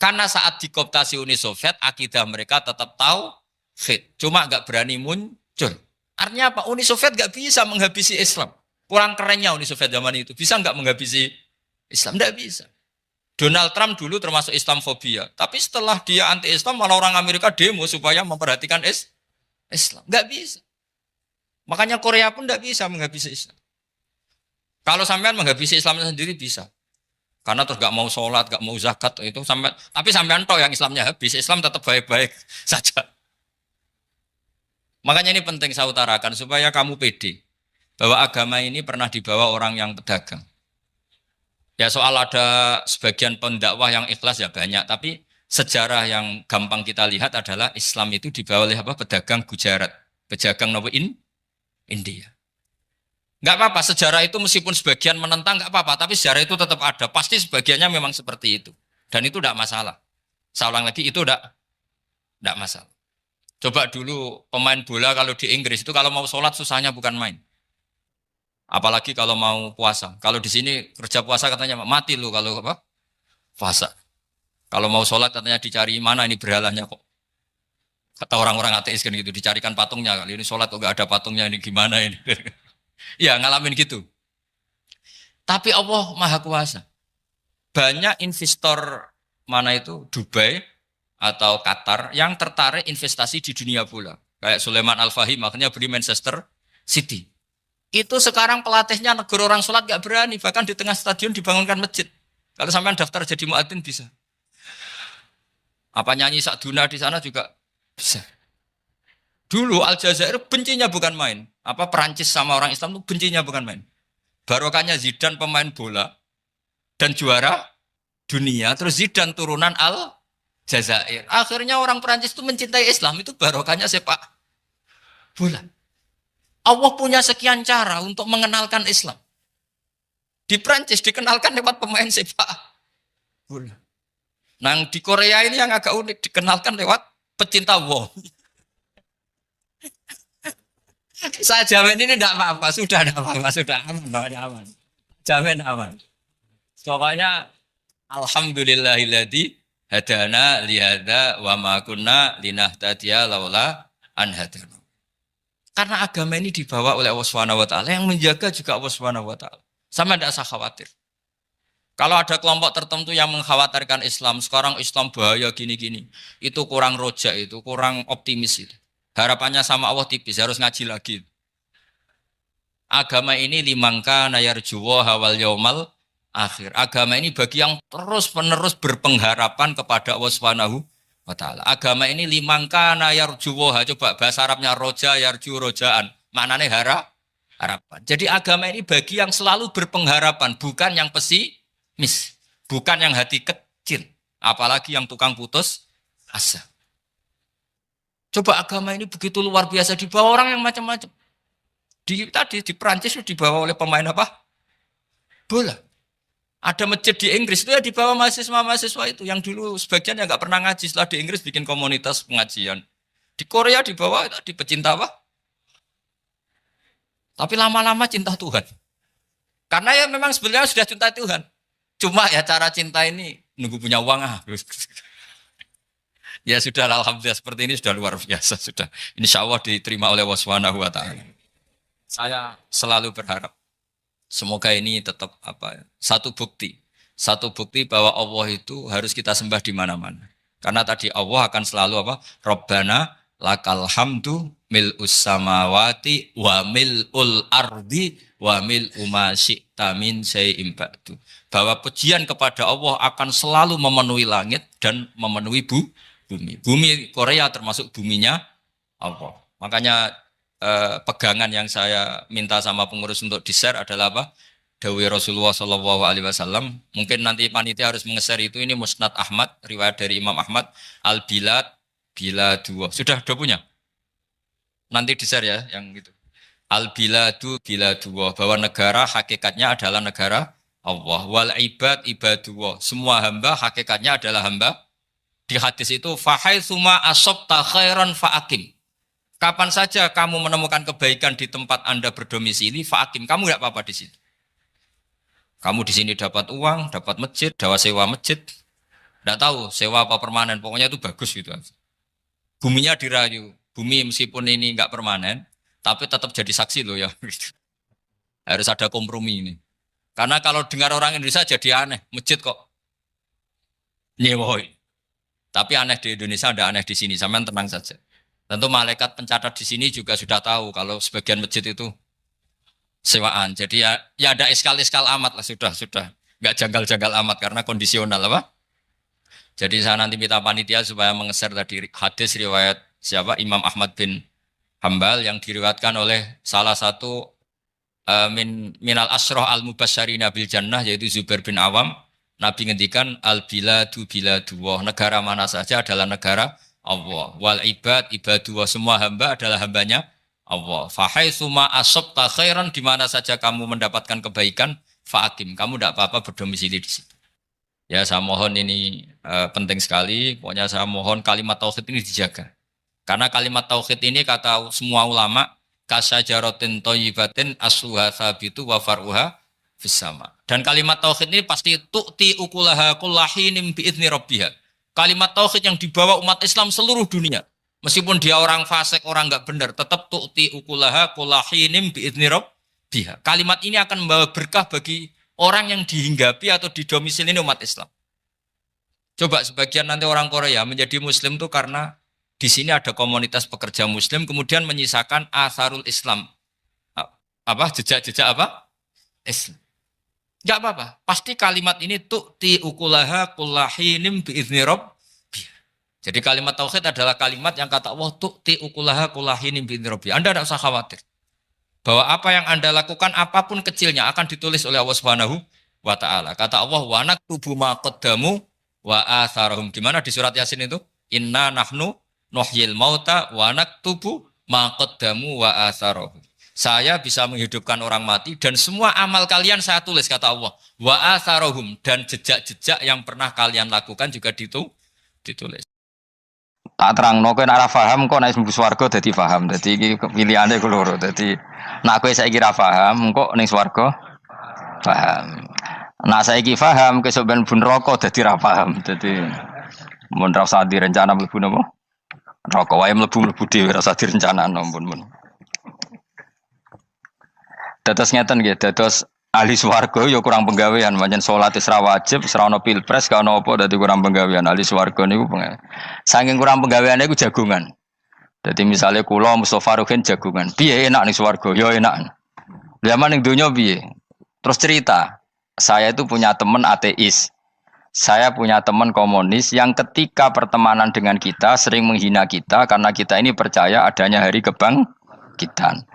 A: Karena saat dikooptasi Uni Soviet, akidah mereka tetap tauhid. Cuma nggak berani muncul. Artinya apa? Uni Soviet nggak bisa menghabisi Islam. Kurang kerennya Uni Soviet zaman itu. Bisa nggak menghabisi Islam? Nggak bisa. Donald Trump dulu termasuk Islamfobia. Tapi setelah dia anti-Islam, malah orang Amerika demo supaya memperhatikan Islam. Nggak bisa. Makanya Korea pun tidak bisa menghabisi Islam. Kalau sampean menghabisi Islam sendiri bisa. Karena terus gak mau sholat, gak mau zakat itu sampai. Tapi sampean toh yang Islamnya habis, Islam tetap baik-baik saja. Makanya ini penting saya utarakan supaya kamu pede bahwa agama ini pernah dibawa orang yang pedagang. Ya soal ada sebagian pendakwah yang ikhlas ya banyak, tapi sejarah yang gampang kita lihat adalah Islam itu dibawa oleh apa? Pedagang Gujarat, pedagang India. Nggak apa-apa, sejarah itu meskipun sebagian menentang nggak apa-apa, tapi sejarah itu tetap ada. Pasti sebagiannya memang seperti itu. Dan itu tidak masalah. Saya ulang lagi, itu tidak masalah. Coba dulu pemain bola kalau di Inggris itu kalau mau sholat susahnya bukan main. Apalagi kalau mau puasa. Kalau di sini kerja puasa katanya mati lu kalau apa? Puasa. Kalau mau sholat katanya dicari mana ini berhalanya kok. Kata orang-orang ateis kan gitu, dicarikan patungnya. Kali ini sholat kok nggak ada patungnya, ini gimana ini. Ya ngalamin gitu. Tapi Allah Maha Kuasa. Banyak investor mana itu Dubai atau Qatar yang tertarik investasi di dunia bola. Kayak Sulaiman Al-Fahim makanya beli Manchester City. Itu sekarang pelatihnya negara orang sholat gak berani. Bahkan di tengah stadion dibangunkan masjid. Kalau sampai daftar jadi muadzin bisa. Apa nyanyi Sakduna di sana juga bisa. Dulu Aljazair bencinya bukan main. Apa Perancis sama orang Islam itu bencinya bukan main. Barokahnya Zidane pemain bola dan juara dunia. Terus Zidane turunan Aljazair. Akhirnya orang Perancis itu mencintai Islam. Itu barokahnya sepak bola. Allah punya sekian cara untuk mengenalkan Islam. Di Perancis dikenalkan lewat pemain sepak bola. Nah di Korea ini yang agak unik dikenalkan lewat pecinta wol. Saya jamin ini tidak apa-apa, sudah tidak apa-apa, sudah aman, pokoknya aman. Jamin aman. Pokoknya alhamdulillahilladzi hadana lihada wa ma kunna linahtadiya laula an hadana. Karena agama ini dibawa oleh Allah Subhanahu wa taala, yang menjaga juga Allah Subhanahu wa taala. Sama tidak usah khawatir. Kalau ada kelompok tertentu yang mengkhawatirkan Islam, sekarang Islam bahaya gini-gini, itu kurang rojak, itu kurang optimis itu. Harapannya sama Allah tipis, harus ngaji lagi. Agama ini limangka nayarjuwa hawal yaumal akhir. Agama ini bagi yang terus-menerus berpengharapan kepada Allah Subhanahu wa taala. Agama ini limangka nayarjuwa, coba bahasa Arabnya roja yarju rojaan. Maknanya harapan. Jadi agama ini bagi yang selalu berpengharapan, bukan yang pesimis, bukan yang hati kecil, apalagi yang tukang putus asa. Coba agama ini begitu luar biasa dibawa orang yang macam-macam. Tadi di Perancis dibawa oleh pemain apa? Bola. Ada masjid di Inggris itu ya dibawa mahasiswa-mahasiswa itu yang dulu sebagian yang nggak pernah ngaji, setelah di Inggris bikin komunitas pengajian. Di Korea dibawa di pecinta apa? Tapi lama-lama cinta Tuhan. Karena ya memang sebenarnya sudah cinta Tuhan. Cuma ya cara cinta ini nunggu punya uang Ya sudah, alhamdulillah seperti ini sudah luar biasa sudah. Insya Allah diterima oleh Allah Subhanahu wa taala. Saya selalu berharap semoga ini tetap satu bukti bahwa Allah itu harus kita sembah di mana-mana. Karena tadi Allah akan selalu Rabbana lakal hamdu mil'us samawati wa mil'ul ardi wa mil'u ma syi'ta min syai'in ba'du. Bahwa pujian kepada Allah akan selalu memenuhi langit dan memenuhi bumi. Bumi Korea termasuk buminya Allah. Makanya pegangan yang saya minta sama pengurus untuk di-share adalah Dawi Rasulullah Shallallahu Alaihi Wasallam. Mungkin nanti panitia harus menge-share itu. Ini Musnad Ahmad, riwayat dari Imam Ahmad. Al-Bilad bila dua. Sudah punya? Nanti di-share ya, yang gitu. Al-Biladu bila dua. Bahwa negara hakikatnya adalah negara Allah. Wal ibad ibadullah. Semua hamba hakikatnya adalah hamba. Di hadis itu, fahai suma asobta khairan fa'akim. Kapan saja kamu menemukan kebaikan di tempat Anda berdomisili, fa'akim. Kamu nggak apa-apa di situ. Kamu di sini dapat uang, dapat masjid, sewa masjid. Nggak tahu sewa apa permanen. Pokoknya itu bagus gitu. Buminya dirayu. Bumi meskipun ini nggak permanen, tapi tetap jadi saksi loh ya. Harus ada kompromi ini. Karena kalau dengar orang Indonesia jadi aneh. Masjid kok nyewoi. Tapi aneh di Indonesia, ada aneh di sini. Sampean tenang saja. Tentu malaikat pencatat di sini juga sudah tahu kalau sebagian masjid itu sewaan. Jadi ya ada eskal-eskal amat lah, sudah. Nggak janggal-janggal amat karena kondisional Jadi saya nanti minta panitia supaya mengeser tadi hadis riwayat siapa? Imam Ahmad bin Hambal yang diriwayatkan oleh salah satu minal asroh al-mubasyarina bil jannah yaitu Zubair bin Awam. Nabi ngendikan al-biladu biladullah. Negara mana saja adalah negara Allah. Wal ibad ibadullah, semua hamba adalah hambanya Allah. Fahai suma asobta khairan, di mana saja kamu mendapatkan kebaikan, fa'akim. Kamu tidak apa-apa berdomisili di situ. Ya saya mohon ini penting sekali. Pokoknya saya mohon kalimat tauhid ini dijaga. Karena kalimat tauhid ini kata semua ulama, kasajaratin thayyibatin asluha sabitu wa far'uha fis sama. Dan kalimat tauhid ini pasti tu'ti ukulaha kullahinim bi'idni rabbiha. Kalimat tauhid yang dibawa umat Islam seluruh dunia. Meskipun dia orang fasik, orang enggak benar, tetap tu'ti ukulaha kullahinim bi'idni rabbiha. Kalimat ini akan membawa berkah bagi orang yang dihinggapi atau didomisili umat Islam. Coba sebagian nanti orang Korea menjadi muslim itu karena di sini ada komunitas pekerja muslim, kemudian menyisakan asarul Islam. Jejak-jejak Islam. Enggak apa-apa. Pasti kalimat ini tu'ti ukulaha kullahinim bi'izni rabbiha. Jadi kalimat tauhid adalah kalimat yang kata Allah tu'ti ukulaha kullahinim bi'izni rabbiha. Anda tidak usah khawatir. Bahwa apa yang Anda lakukan apapun kecilnya akan ditulis oleh Allah Subhanahu wa taala. Kata Allah wa naktubu ma qaddamu wa atharahum. Gimana di surat Yasin itu? Inna nahnu nuhyil mauta wa naktubu ma qaddamu wa atharahum. Saya bisa menghidupkan orang mati dan semua amal kalian saya tulis, kata Allah. Wa atharohum, dan jejak-jejak yang pernah kalian lakukan juga ditulis.
B: Tak terangno kowe nek ora paham kok nek mlebu swarga dadi paham. Dadi iki pilihane ku loro. Dadi nek kowe saiki ra paham kok ning swarga paham. Nah saiki paham kesuk ben mlebu neraka dadi ra paham. Dadi mun ra usah direncana mlebu napa? Neraka wae mlebu dhewe ra usah direncanakno mun. Dados ngeten nggih, dados ahli swarga ya kurang penggawean, pancen salat wis ra wajib, wis ra ono pilpres, gak ono apa dadi kurang penggawean. Ahli swarga niku saking kurang penggaweane iku jagungan. Dadi misale kula Mustofa Ruhin jagungan. Piye enak ning swarga? Ya enak. Zaman ning donya piye? Terus cerita, saya itu punya teman ateis. Saya punya teman komunis yang ketika pertemanan dengan kita sering menghina kita karena kita ini percaya adanya hari kebangkitan.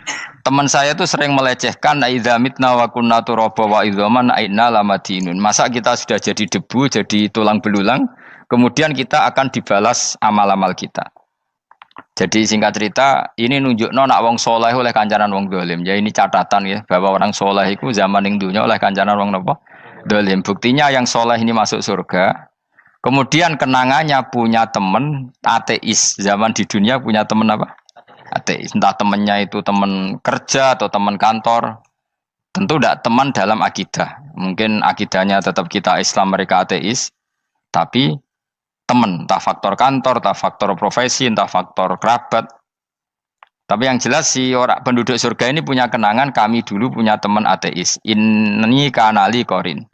B: Teman saya itu sering melecehkan idza mitna wa kunna turaba wa idzaman aina lamadinun. Masa kita sudah jadi debu, jadi tulang belulang, kemudian kita akan dibalas amal-amal kita. Jadi singkat cerita, ini nunjukno nak wong soleh oleh kancanan wong dolim. Ya ini catatan ya bahwa orang soleh itu zaman ning dunya oleh kancanan wong napa? Dolim. Buktinya yang soleh ini masuk surga. Kemudian kenangannya punya teman ateis. Zaman di dunia punya teman apa? Ateis. Entah temannya itu teman kerja atau teman kantor. Tentu tidak teman dalam akidah. Mungkin akidahnya tetap kita Islam, mereka ateis. Tapi teman, entah faktor kantor, entah faktor profesi, entah faktor kerabat. Tapi yang jelas si orang penduduk surga ini punya kenangan, kami dulu punya teman ateis. Ini kanali korin.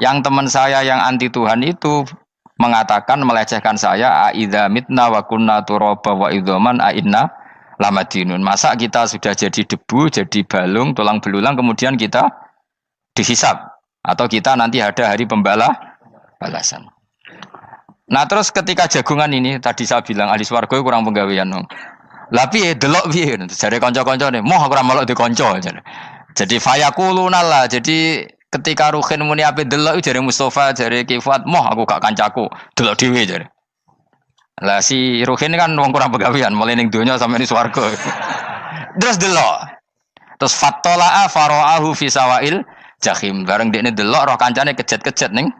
B: Yang teman saya yang anti Tuhan itu mengatakan, melecehkan saya, aidza mitna wa kunna turaba wa idzaman aina lamadinun. Masa kita sudah jadi debu, jadi balung, tulang belulang, kemudian kita dihisab. Atau kita nanti ada hari balasan. Nah terus ketika jagungan ini, tadi saya bilang ahli swarga kurang penggawean. Lah piye delok piye? Jare kanca-kancane, moh aku ora melok di kanca. Jadi fayaquluna lah. Jadi ketika Ruhin muni ape delok jare Mustofa, jare Kifat, moh aku gak kancaku, delok dhewe jare. Lah si Ruhin kan wong kurang penggawean, mulai ning donya sampe ning swarga. Terus delok. Terus fattala'a fara'ahu fi sawail jahim. Bareng dekne delok roh kancane kejet-kejet ning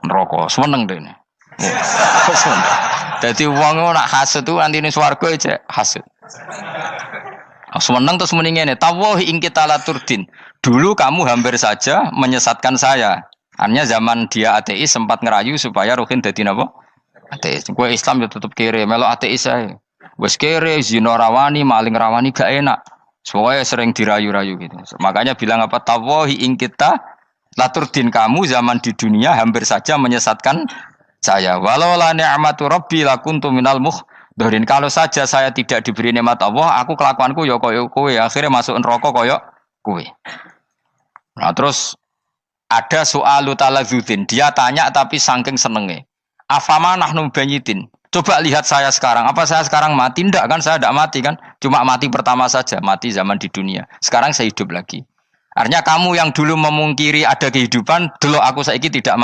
B: neraka. Seneng dekne. Jadi wong nak hasud tu nanti ning swarga aja hasud. Seneng terus muni ngene, tawahi ing kita laturdin. Dulu kamu hampir saja menyesatkan saya. Artinya zaman dia ateis sempat ngerayu supaya Ruhin dadi napa? Ateis. Kowe Islam ya tetep kere, melok ateis ae. Wis kere, zina rawani, maling rawani gak enak. Soalnya sering dirayu-rayu gitu. Makanya bilang apa? Tawahi ing kita laturdin, kamu zaman di dunia hampir saja menyesatkan saya. Walau la ni'matu rabbi lakuntu minal muhdharin. Kalau saja saya tidak diberi nikmat Allah, aku kelakuanku ya koyo kowe, akhirnya masuk neraka koyo kowe. Nah, terus ada soalu taladzudin. Dia tanya tapi saking senenge. Afama nahnu banyitin. Coba lihat saya sekarang. Apa saya sekarang mati? Tidak kan, saya tidak mati kan. Cuma mati pertama saja, mati zaman di dunia. Sekarang saya hidup lagi. Artinya kamu yang dulu memungkiri ada kehidupan, dulu aku saiki tidak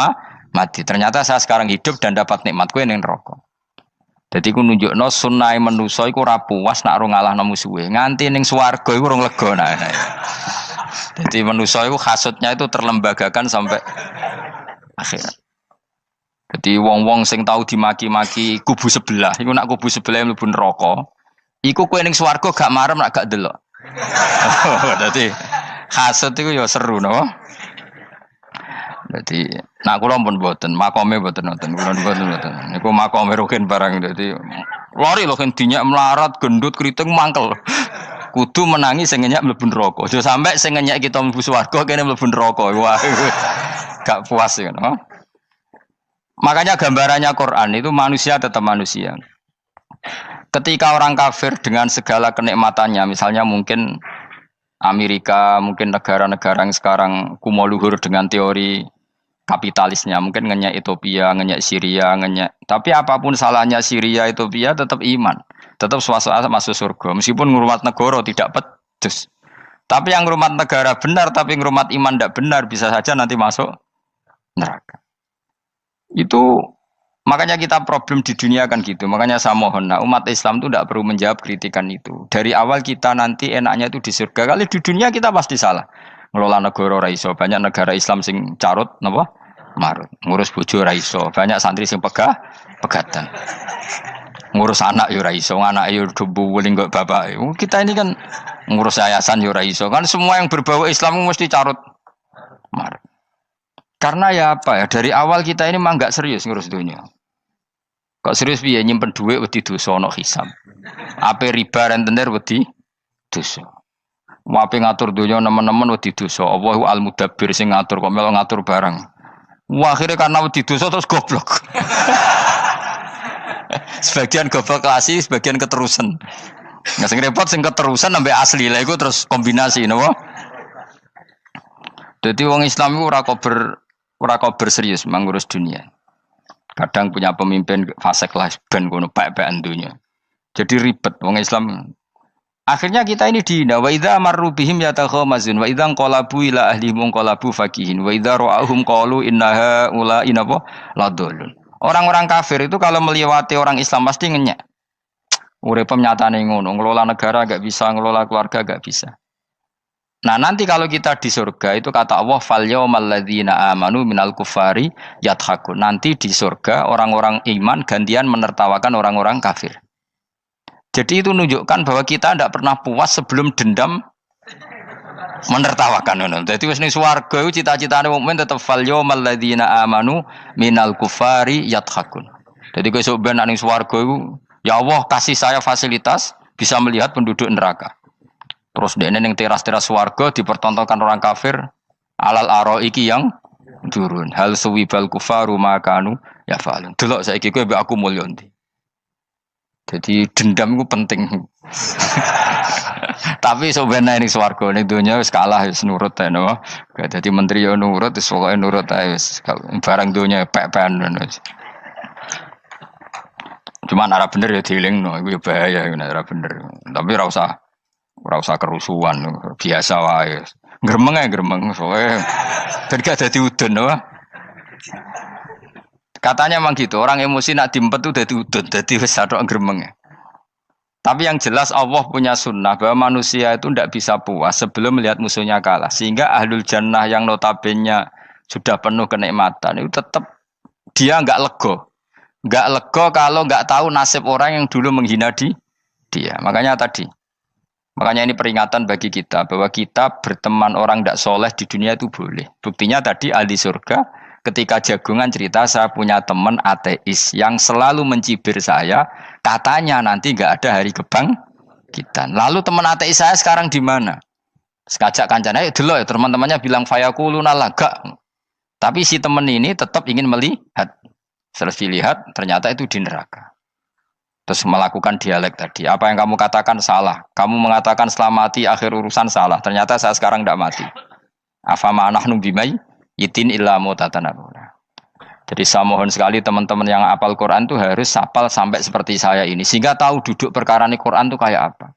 B: mati. Ternyata saya sekarang hidup dan dapat nikmat kowe ning neraka. Dadi ku nunjukno sunnahe manusa iku ora puas nak ora ngalahno musuhe. Nganti ning swarga iku urung lega nah. Dadi manusa iku hasudnya itu terlembagakan sampai akhirat. Jadi wong-wong sing tahu dimaki-maki kubu sebelah, iku nak kubu sebelah mlebu neraka, iku kowe ning swarga gak marem nak gak delok. Dadi hasud iku ya seru no. Dadi nak kula pun mboten, makome mboten nonton, kula mboten. Niku makome Ruhin barang dadi lari lho kan dinyak melarat, gendut, kriting mangkel. Kudu menangi sing ngenyak mlebu neraka. Aja sampe sing ngenyak kita mlebu swarga kene mlebu neraka. Wah. Gak puas ya, no? Makanya gambarannya Quran itu manusia tetap manusia. Ketika orang kafir dengan segala kenikmatannya, misalnya mungkin Amerika, mungkin negara-negara yang sekarang kumo luhur dengan teori kapitalisnya, mungkin ngenyak Ethiopia, ngenyak Syria, ngenyak. Tapi apapun salahnya Syria, Ethiopia tetap iman, tetap suasana masuk surga. Meskipun ngurmat negara tidak pedes. Tapi yang ngurmat negara benar, tapi ngurmat iman tidak benar, bisa saja nanti masuk neraka. Itu makanya kita problem di dunia kan gitu. Makanya saya mohon, nah, umat Islam itu tidak perlu menjawab kritikan itu. Dari awal kita nanti enaknya itu di surga. Kali di dunia kita pasti salah. Ngelola negara raiso. Banyak negara Islam sing carut, napa? Marut. Ngurus bojo raiso. Banyak santri sing pegatan. ngurus anak yo ora iso, anak yo buling kok bapak. Kita ini kan ngurus yayasan yo ora iso. Kan semua yang berbau Islam mesti carut marut. Karena ya apa ya, dari awal kita ini mah enggak serius ngurus dunia. Kok serius piye nyimpen dhuwit wedi dosa ana hisab. Ape riba rentenir wedi dosa. Wape ngatur dunia nemen-nemen wedi dosa. Allahu al-mudabbir sing ngatur kok melo ngatur barang. Wah, akhirnya karena wedi dosa terus goblok. Sebagian goblok klasik, sebagian keterusan. Nggak sing repot sing keterusan sampai asli lah iku terus kombinasi napa. Jadi wong Islam iku ora kober serius mengurus dunia. Kadang punya pemimpin fasik lah ben kono pek-pekan dunia. Jadi ribet wong Islam. Akhirnya kita ini dihina wa idza marru bihim yatakhamazun wa idza qalabu ila ahlihim qalabu fakihin wa idza ra'ahum qalu innaha ula inapa ladallun. Orang-orang kafir itu kalau melewati orang Islam pasti ngenyek. Urip nyatane ngono, ngelola negara enggak bisa, ngelola keluarga enggak bisa. Nah, nanti kalau kita di surga itu kata Allah fal yaumal ladzina amanu minal kufari yadhakun. Nanti di surga orang-orang iman gantian menertawakan orang-orang kafir. Jadi itu menunjukkan bahwa kita tidak pernah puas sebelum dendam menertawakan. Jadi wis ning swarga iku cita-citane mukmin tetep fal yaumal ladzina amanu minal kufari yadhakun. Jadi kowe sok ben ning swarga iku ya Allah kasih saya fasilitas bisa melihat penduduk neraka. Terus dene ning teras-teras swarga dipertontonkan orang kafir alal araiki yang durun. Hal suwibal kufaru makanu ya falun. Delok saiki kowe mbek aku mulya ndi. Jadi dendam itu penting. Tapi sebenarnya ini swarga ning donya wis kalah wis nurut ae no. Dadi menteri yo nurut wis pokoke nurut ae wis barang donya pek-pekan wis. Cuman arah bener ya dielingno iku ya bahaya ora bener. Tapi ora usah kerusuhan, biasa wae. Gremeng ae gremeng soalnya gak dadi udun no. Katanya memang gitu, orang emosi nak diempet tuh dadi udun, dadi wis sadok gremeng. Tapi yang jelas Allah punya sunnah bahwa manusia itu tidak bisa puas sebelum melihat musuhnya kalah. Sehingga ahlul jannah yang notabene sudah penuh kenikmatan itu tetap dia enggak lego. Enggak lego kalau enggak tahu nasib orang yang dulu menghina dia. Makanya ini peringatan bagi kita bahwa kita berteman orang tidak soleh di dunia itu boleh. Buktinya tadi ahli surga ketika jagungan cerita saya punya teman ateis yang selalu mencibir saya, katanya nanti nggak ada hari kebangkitan. Lalu teman ateis saya sekarang di mana? Sekajak kancana dulu ya teman-temannya bilang fayakuluna laga. Tapi si teman ini tetap ingin melihat. Setelah dilihat ternyata itu di neraka. Terus melakukan dialek tadi. Apa yang kamu katakan salah. Kamu mengatakan setelah mati akhir urusan salah. Ternyata saya sekarang tidak mati. Afama nahnu bimai yitin illa mutatanabuna. Jadi saya mohon sekali teman-teman yang hafal Quran itu harus hafal sampai seperti saya ini. Sehingga tahu duduk perkara ini Quran itu kayak apa.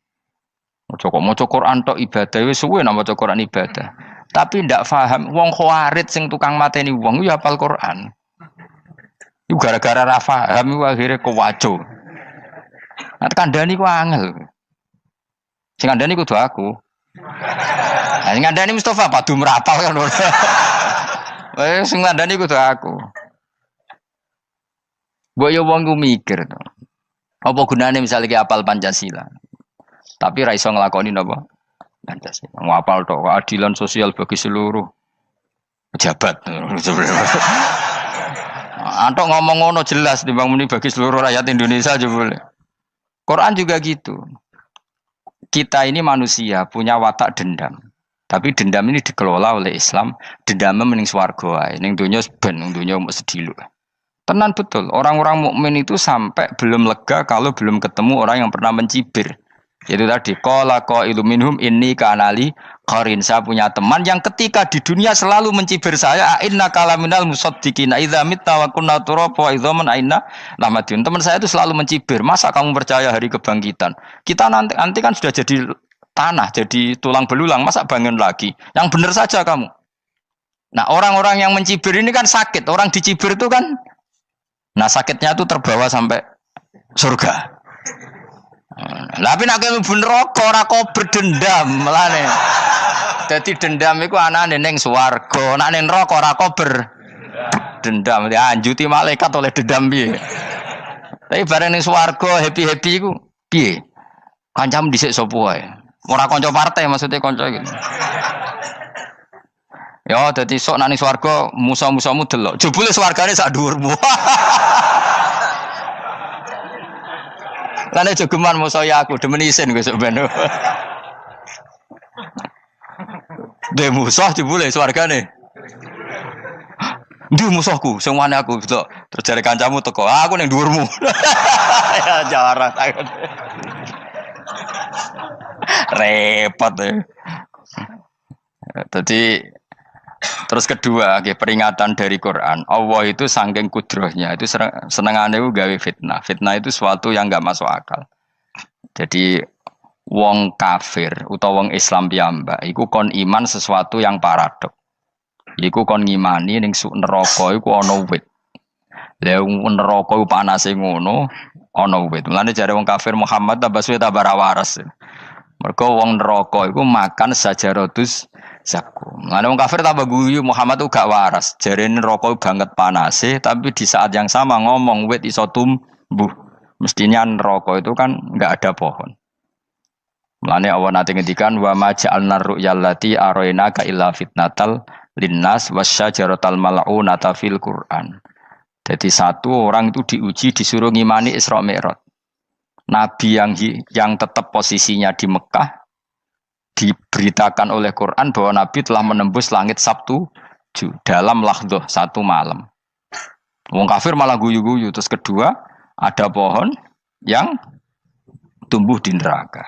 B: Moco Quran tok ibadah. Wis suwe nama moco Quran ibadah. Tapi tidak paham. Wong khawarit sing tukang mateni wong itu hafal Quran. Itu gara-gara ra paham itu akhirnya kewaco. Nah, kandhani ku angel. Sing kandhani kudu aku. Nah, sing kandhani Mustafa padu merapal kan. Sing kandhani kudu aku. Mbok yo wong ku mikir to. Apa gunane misalnya ki apal Pancasila. Tapi ra iso nglakoni napa? Pancasila. Ngapal tok keadilan sosial bagi seluruh pejabat. Antok ngomong ngono jelas timbang muni bagi seluruh rakyat Indonesia aja boleh. Quran juga gitu. Kita ini manusia punya watak dendam. Tapi dendam ini dikelola oleh Islam. Dendamnya mending swarga wae. Ning donya ben, ning donya mung sedhilu. Tenan betul. Orang-orang mukmin itu sampai belum lega kalau belum ketemu orang yang pernah mencibir. Yaitu tadi qala qailu minhum inni kanali qarin. Saya punya teman yang ketika di dunia selalu mencibir saya, inna kalaminal musaddiqina idza mitta wa kunna turaba wa idzaman aina lamadun. Teman saya itu selalu mencibir, masa kamu percaya hari kebangkitan? Kita nanti kan sudah jadi tanah, jadi tulang belulang, masa bangun lagi? Yang benar saja kamu. Nah, orang-orang yang mencibir ini kan sakit. Orang dicibir itu kan nah sakitnya itu terbawa sampai surga. Tapi nak kowe bener ora kok berdendam melane. Dadi dendam iku anane ning swarga, nek ning neraka ora kok berdendam. Dianjuti malaikat oleh dendam piye. Tapi bareng ning swarga happy-happy iku piye? Kancamu dhisik sapa wae. Ora kanca partai maksudnya kanca gitu. Ya dadi sok nang ning swarga musa-musamu delok. Jebule swargane sak dhuwurmu. Lan jogeman musa ya aku demen isin kowe sok ben. De musuh jebule swargane. Ndi musuhku sing wane aku delok. Terus jare kancamu teko, aku ning dhuwurmu. Ya jarang. Repot ya. Jadi terus kedua, peringatan dari Quran. Allah itu saking kudrohnya itu senengane gawe fitnah. Fitnah itu sesuatu yang enggak masuk akal. Jadi wong kafir utawa wong Islam piyambak iku kon iman sesuatu yang paradok. Iku kon ngimani ning neraka iku ana wit. Lah neraka iku panase ngono, ana wit. Mulane jare wong kafir Muhammad tambah suwe tambah ra waras. Mergo wong neraka iku makan sajarotus zakum. Mulane wong kafir tambah guyu Muhammad tuh gak waras. Jarene neraka banget panase, tapi di saat yang sama ngomong wit iso tumbuh. Mestinya neraka itu kan enggak ada pohon. Mulane Allah nate ngendikan wa ma ja'alna ru'yallati arainaka illa fitnatal linnas wasyajaratal mal'unata fil Qur'an. Jadi satu orang itu diuji disuruh ngimani Isra Mi'raj. Nabi yang tetap posisinya di Mekah diberitakan oleh Quran bahwa Nabi telah menembus langit Sabtu dalam lahdoh satu malam. Wong kafir malah guyu-guyu. Terus kedua ada pohon yang tumbuh di neraka.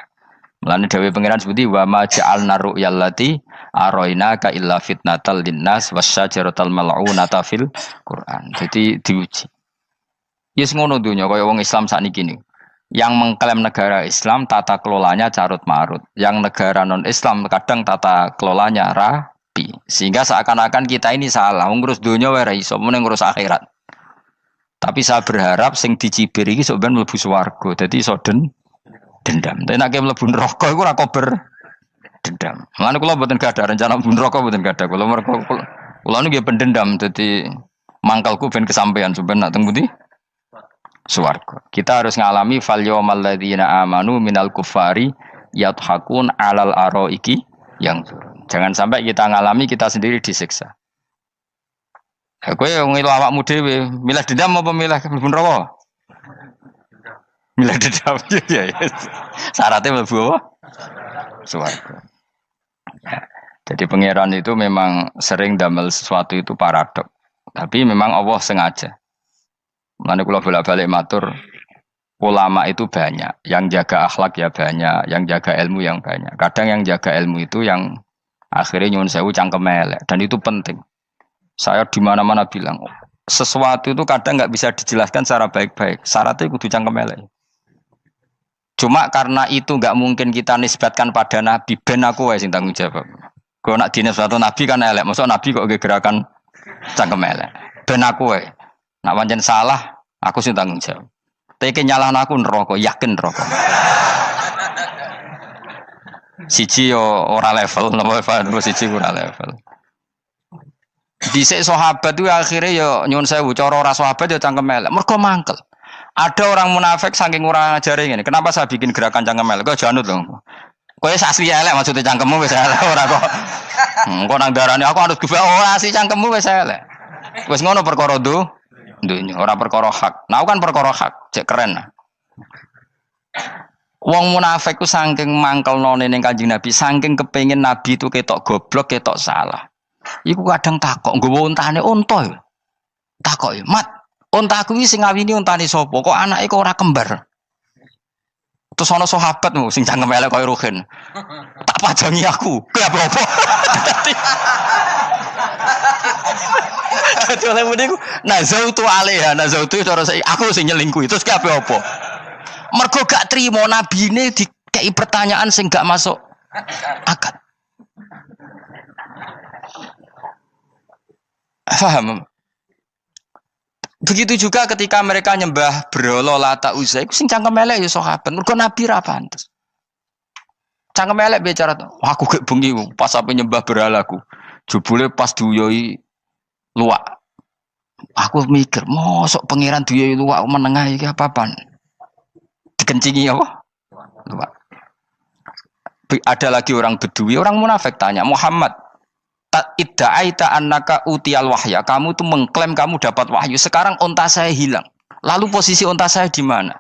B: Mulane dawuh pangeran sebuti wa ma ja'alna ru'yallati arainaka illa fitnatal linnas wasyajaratal mal'unata fil Quran. Jadi diuji. Yes ngono dunya kaya wong Islam sakniki niku. Yang mengklaim negara Islam tata kelolanya carut marut. Yang negara non Islam kadang tata kelolanya rapi. Sehingga seakan-akan kita ini salah. Ngurus dunia wae ra iso, mung ngurus akhirat. Tapi saya berharap sing dicibir iki sok ben mlebu swarga. Dadi iso dendam. Tapi nek mlebu neraka iku ora kober dendam. Mulane kula mboten gadah rencana mlebu neraka mboten gadah. Kula niku nggih pendendam dadi mangkalku ben kesampaian sampeyan nak teng pundi? Swarga. Kita harus ngalami fal yawmal ladzina amanu minal kuffari yadhakun alal araiki yang jangan sampai kita ngalami kita sendiri disiksa. Kowe ngilu awakmu dhewe, milih dendam apa milih mlebu neraka? Milih dendam ya. Syaratnya mlebu apa? Swarga. Ya. Jadi pangeran itu memang sering damel sesuatu itu paradok. Tapi memang Allah sengaja. Mulane kula bolak-balik matur, ulama itu banyak, yang jaga akhlak ya banyak, yang jaga ilmu yang banyak. Kadang yang jaga ilmu itu yang akhirnya nyuwun sewu cangkem elek dan itu penting. Saya di mana-mana bilang, sesuatu itu kadang nggak bisa dijelaskan secara baik-baik. Syaratnya kudu cangkem elek. Cuma karena itu nggak mungkin kita nisbatkan pada nabi, ben aku wae sing tanggung jawab. Kalau nak dinisbatkan nabi kan elek, maksud nabi kok gerakan cangkem elek. Ben aku wae. Nak pancen salah, aku sing tanggung jawab. Tapi nyalahan aku neraka, yakin neraka. Siji yo ora level, napa Pak? Siji ora level. Dhisik sahabat itu akhirnya yo nyuwun sewu cara ora sahabat yo cangkem elek. Mergo mangkel. Ada orang munafik saking ora ngajari ngene. Kenapa saya bikin gerakan cangkem elek? Kok janut lho. Kowe asli elek maksudnya cangkemmu wis elek ora kok. Engko nang darane aku harus gebak ora asli cangkemmu wis elek. Wis ngono perkara dunya ora perkara hak. Nah kan perkara hak, cek keren. Wong munafik ku saking mangkelnone ning Kanjeng Nabi, saking kepengin Nabi itu ketok goblok, ketok salah. Iku kadang takok nggawa untane unta ya. Takok ya, "Mat, unta kuwi sing ngawini untane sapa? Kok anake kok ora kembar?" Terus ana sahabatmu sing cangkem elek koyo Ruhin. Tak pajangi aku. Kowe apa? Dadi oleh muni ku nazautu alaiha, nazautu cara aku sing nyelingkuhi. Terus ki apa? Mergo gak trimo nabine dikei pertanyaan sing gak masuk akal. Paham? Begitu juga ketika mereka nyembah berhala Lata Uzza iku sing cangkem elek ya sahabat. Mergo nabi ra pantes. Cangkem elek bicara, aku gak bengi pas sampe nyembah berhalaku. Jebule pas duyoi luwak. Aku mikir, mosok pangeran duwe luwak menengah iki apa-apaan? Dikencingi apa? Luwak. Ada lagi orang Bedui, orang munafik tanya, Muhammad, idda'aita annaka utiyal wahya. Kamu tuh mengklaim kamu dapat wahyu. Sekarang unta saya hilang. Lalu posisi unta saya di mana?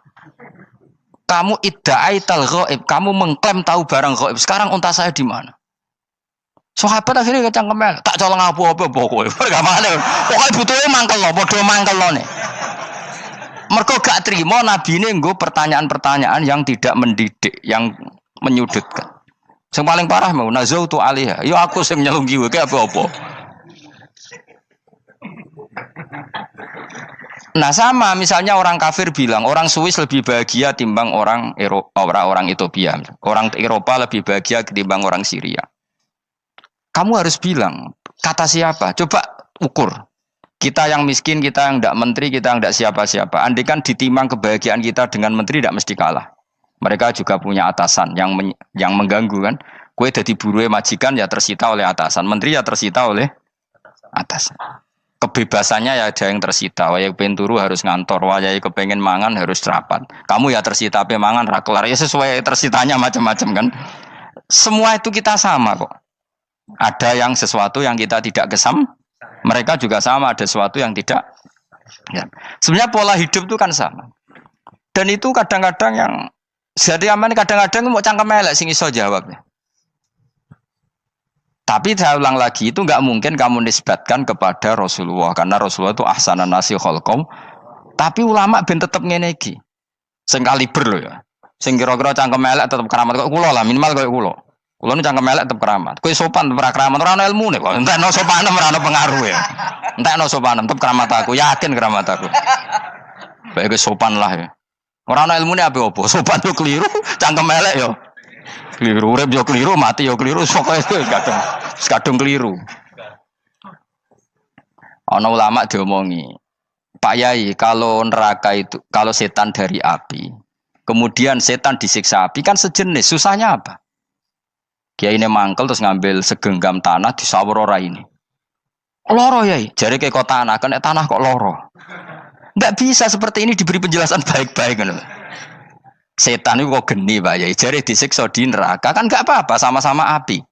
B: Kamu idda'aital ghaib. Kamu mengklaim tahu barang ghaib. Sekarang unta saya di mana? Sahabat akhirnya kecangkeman, tak colong apa-apa pokoknya. Pergamane. Pokoknya butuhnya mangkel lo, bodoh mangkel lo nih. Mergo gak terima nabi ini nggo pertanyaan-pertanyaan yang tidak mendidik, yang menyudutkan. Yang paling parah mau nazautu alaiha. Yo aku sing nyelunggi wae apa-apa. Nah sama misalnya orang kafir bilang orang Swiss lebih bahagia timbang orang orang Ethiopia. Orang Eropa lebih bahagia ketimbang orang Syria. Kamu harus bilang, kata siapa? Coba ukur. Kita yang miskin, kita yang tidak menteri, kita yang tidak siapa-siapa. Andai kan ditimang kebahagiaan kita dengan menteri, tidak mesti kalah. Mereka juga punya atasan yang mengganggu kan. Kue jadi buruh majikan ya tersita oleh atasan. Menteri ya tersita oleh atasan. Kebebasannya ya ada yang tersita. Wayai pengen turu harus ngantor. Wayai kepengen mangan harus rapat. Kamu ya tersita pe mangan rakelar. Ya sesuai tersitanya macam-macam kan. Semua itu kita sama kok. Ada yang sesuatu yang kita tidak kesam, mereka juga sama ada sesuatu yang tidak. Ya. Sebenarnya pola hidup itu kan sama. Dan itu kadang-kadang yang jadi aman kadang-kadang mau cangkem elek sing iso jawabnya. Tapi saya ulang lagi itu nggak mungkin kamu nisbatkan kepada Rasulullah karena Rasulullah itu ahsanan nasi khalqum. Tapi ulama ben tetep ngene iki. Sing kaliber lho ya. Sing kira-kira cangkem elek tetep keramat kok kula lah minimal koyo kula. Kulo nu cangkem elek tetep keramat. Kowe sopan tetep keramat, ora ono ilmune kok. Entekno sopanem ora ono pengaruh ya. Entekno sopanem tetep keramat aku, yakin keramat aku. Baik sopan lah ya. Ora ono ilmune apa-apa, sopan yo keliru, cangkem elek yo keliru, urip yo keliru, mati yo keliru, pokoke kadung keliru. Ono ulama diomongi, Pak Yai, kalau neraka itu, kalau setan dari api, kemudian setan disiksa api kan sejenis, susahnya apa? Kiai ini mangkel terus ngambil segenggam tanah di sawur ora ini. Loro yai, jari ke kota tanah, kena tanah kok loro. Enggak bisa seperti ini diberi penjelasan baik-baik kan. Setan itu kok geni Pak Yai, jari disiksa di neraka kan enggak apa-apa sama-sama api.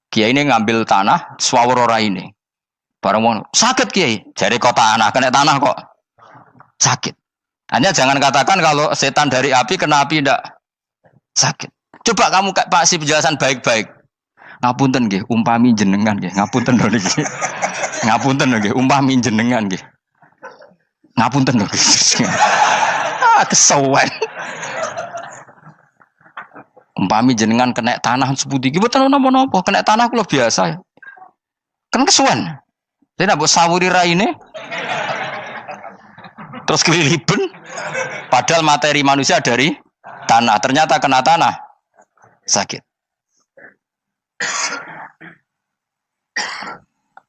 B: Kiai ini ngambil tanah sawur ora ini. Barang mau sakit Kiai, jari kota tanah kena tanah kok sakit. Hanya jangan katakan kalau setan dari api kena api enggak sakit. Coba kamu kasih penjelasan baik-baik. Ngapunten nggih, umpami jenengan nggih. Ngapunten lho niki. Ngapunten lho nggih, umpami jenengan nggih. Ngapunten lho. Kesuwen. Umpami jenengan kena tanah sepundi iki mboten napa-napa, kena tanah kula biasa. Kan kesuwen. Dene mbok sawuri raine. Terus keliliben. Padahal materi manusia dari tanah, ternyata kena tanah. Sakit.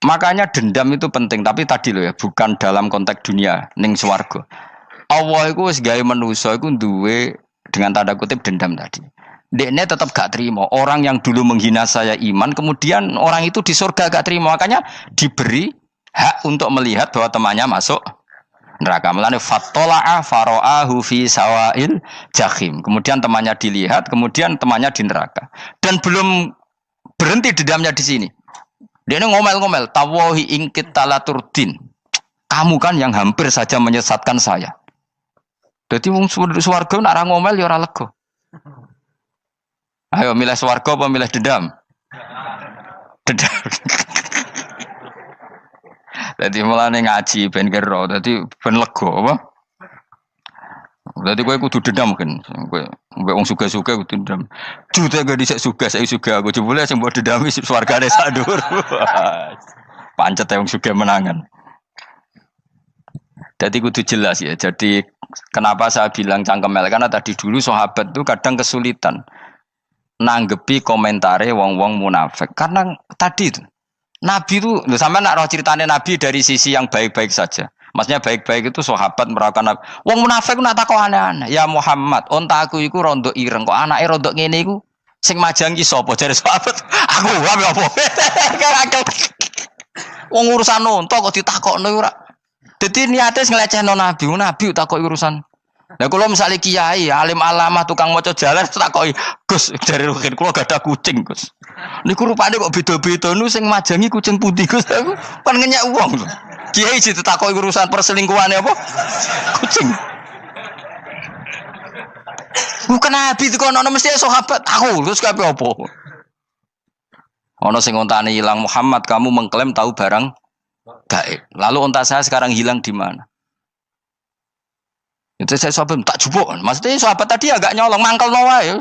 B: Makanya dendam itu penting, tapi tadi loh ya, bukan dalam konteks dunia, ning swarga. Allah iku wis gawe manusa iku duwe dengan tanda kutip dendam tadi. Dekne tetap gak terima. Orang yang dulu menghina saya iman, kemudian orang itu di surga gak terima, makanya diberi hak untuk melihat bahwa temannya masuk neraka. Melane fattola'a fara'ahu fi sawail jahim. Kemudian temannya dilihat, kemudian temannya di neraka. Dan belum berhenti dendamnya di sini. Dia ini ngomel-ngomel, tawahi ingkit talaturdin. Kamu kan yang hampir saja menyesatkan saya. Jadi wong swarga nek ora ngomel ya ora lega. Ayo milih swarga apa milih dendam? Dendam. Jadi mulane ngaji ben kero, dadi ben lega apa? Dadi kowe kudu dendam kan. Kowe wong suga-suga kudu dendam. Jute gak dhisik suga, saiki suga aku jebule sing mbok dendami swargane sak dhuwur. Pancet wong suga menangan. Jadi kudu jelas ya. Jadi kenapa saya bilang cangkemel karena tadi dulu sahabat itu kadang kesulitan nanggepi komentare wong-wong munafik. Karena tadi itu Nabi itu, sampai nak roh ceritanya Nabi dari sisi yang baik-baik saja. Maksudnya baik-baik itu sahabat merasakan wong munafik nak takok aneh-aneh. Ya Muhammad, onta aku iku rondo ireng kok anake rondo ngene iku sing majangi sapa jare sahabat. Aku apa? Wong urusan onta kok ditakokno ora. Dadi niate nglecehno nabi, nabi takoki urusan. Lah kula misale kiai, alim alamah tukang maca jalan takoki, "Gus, jare rukin kula gak ada kucing, Gus." Niku rupane kok beda-beda nu sing majangi kucing putih, Gus. Aku kan ngenyek wong. Kiai ditakoki urusan perselingkuhane apa? Kucing. Bukan nabi itu kono mesti sahabat aku, terus kabeh apa? Ono sing ontane hilang Muhammad, kamu mengklaim tahu barang gaib. Lalu onta saya sekarang hilang di mana? Itu saya sahabat tak jupuk. Maksudnya sahabat tadi agak nyolong mangkel noa ya.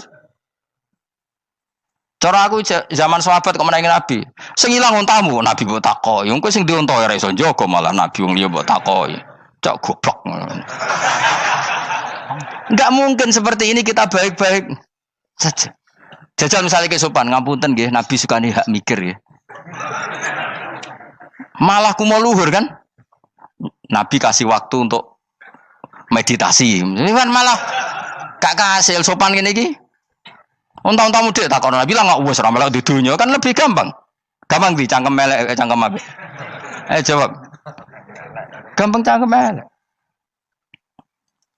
B: Cara aku zaman sahabat kok menangi Nabi. Sing ilang ontamu, Nabi mbok takoki. Engko sing dionto ora iso njaga malah Nabi wong liya mbok takoki. Cok goblok. Enggak mungkin seperti ini kita baik-baik saja. Jajal misalnya ke sopan, ngapunten nggih, Nabi sukani hak mikir ya. Malah kumo luhur kan? Nabi kasih waktu untuk meditasi. Kan malah gak kasil sopan gini iki. Unta-untamu dek takon Nabi lah enggak wis ora melok di dunya kan lebih gampang. Gampang di cangkem melek cangkem apik. Jawab. Gampang cangkem melek.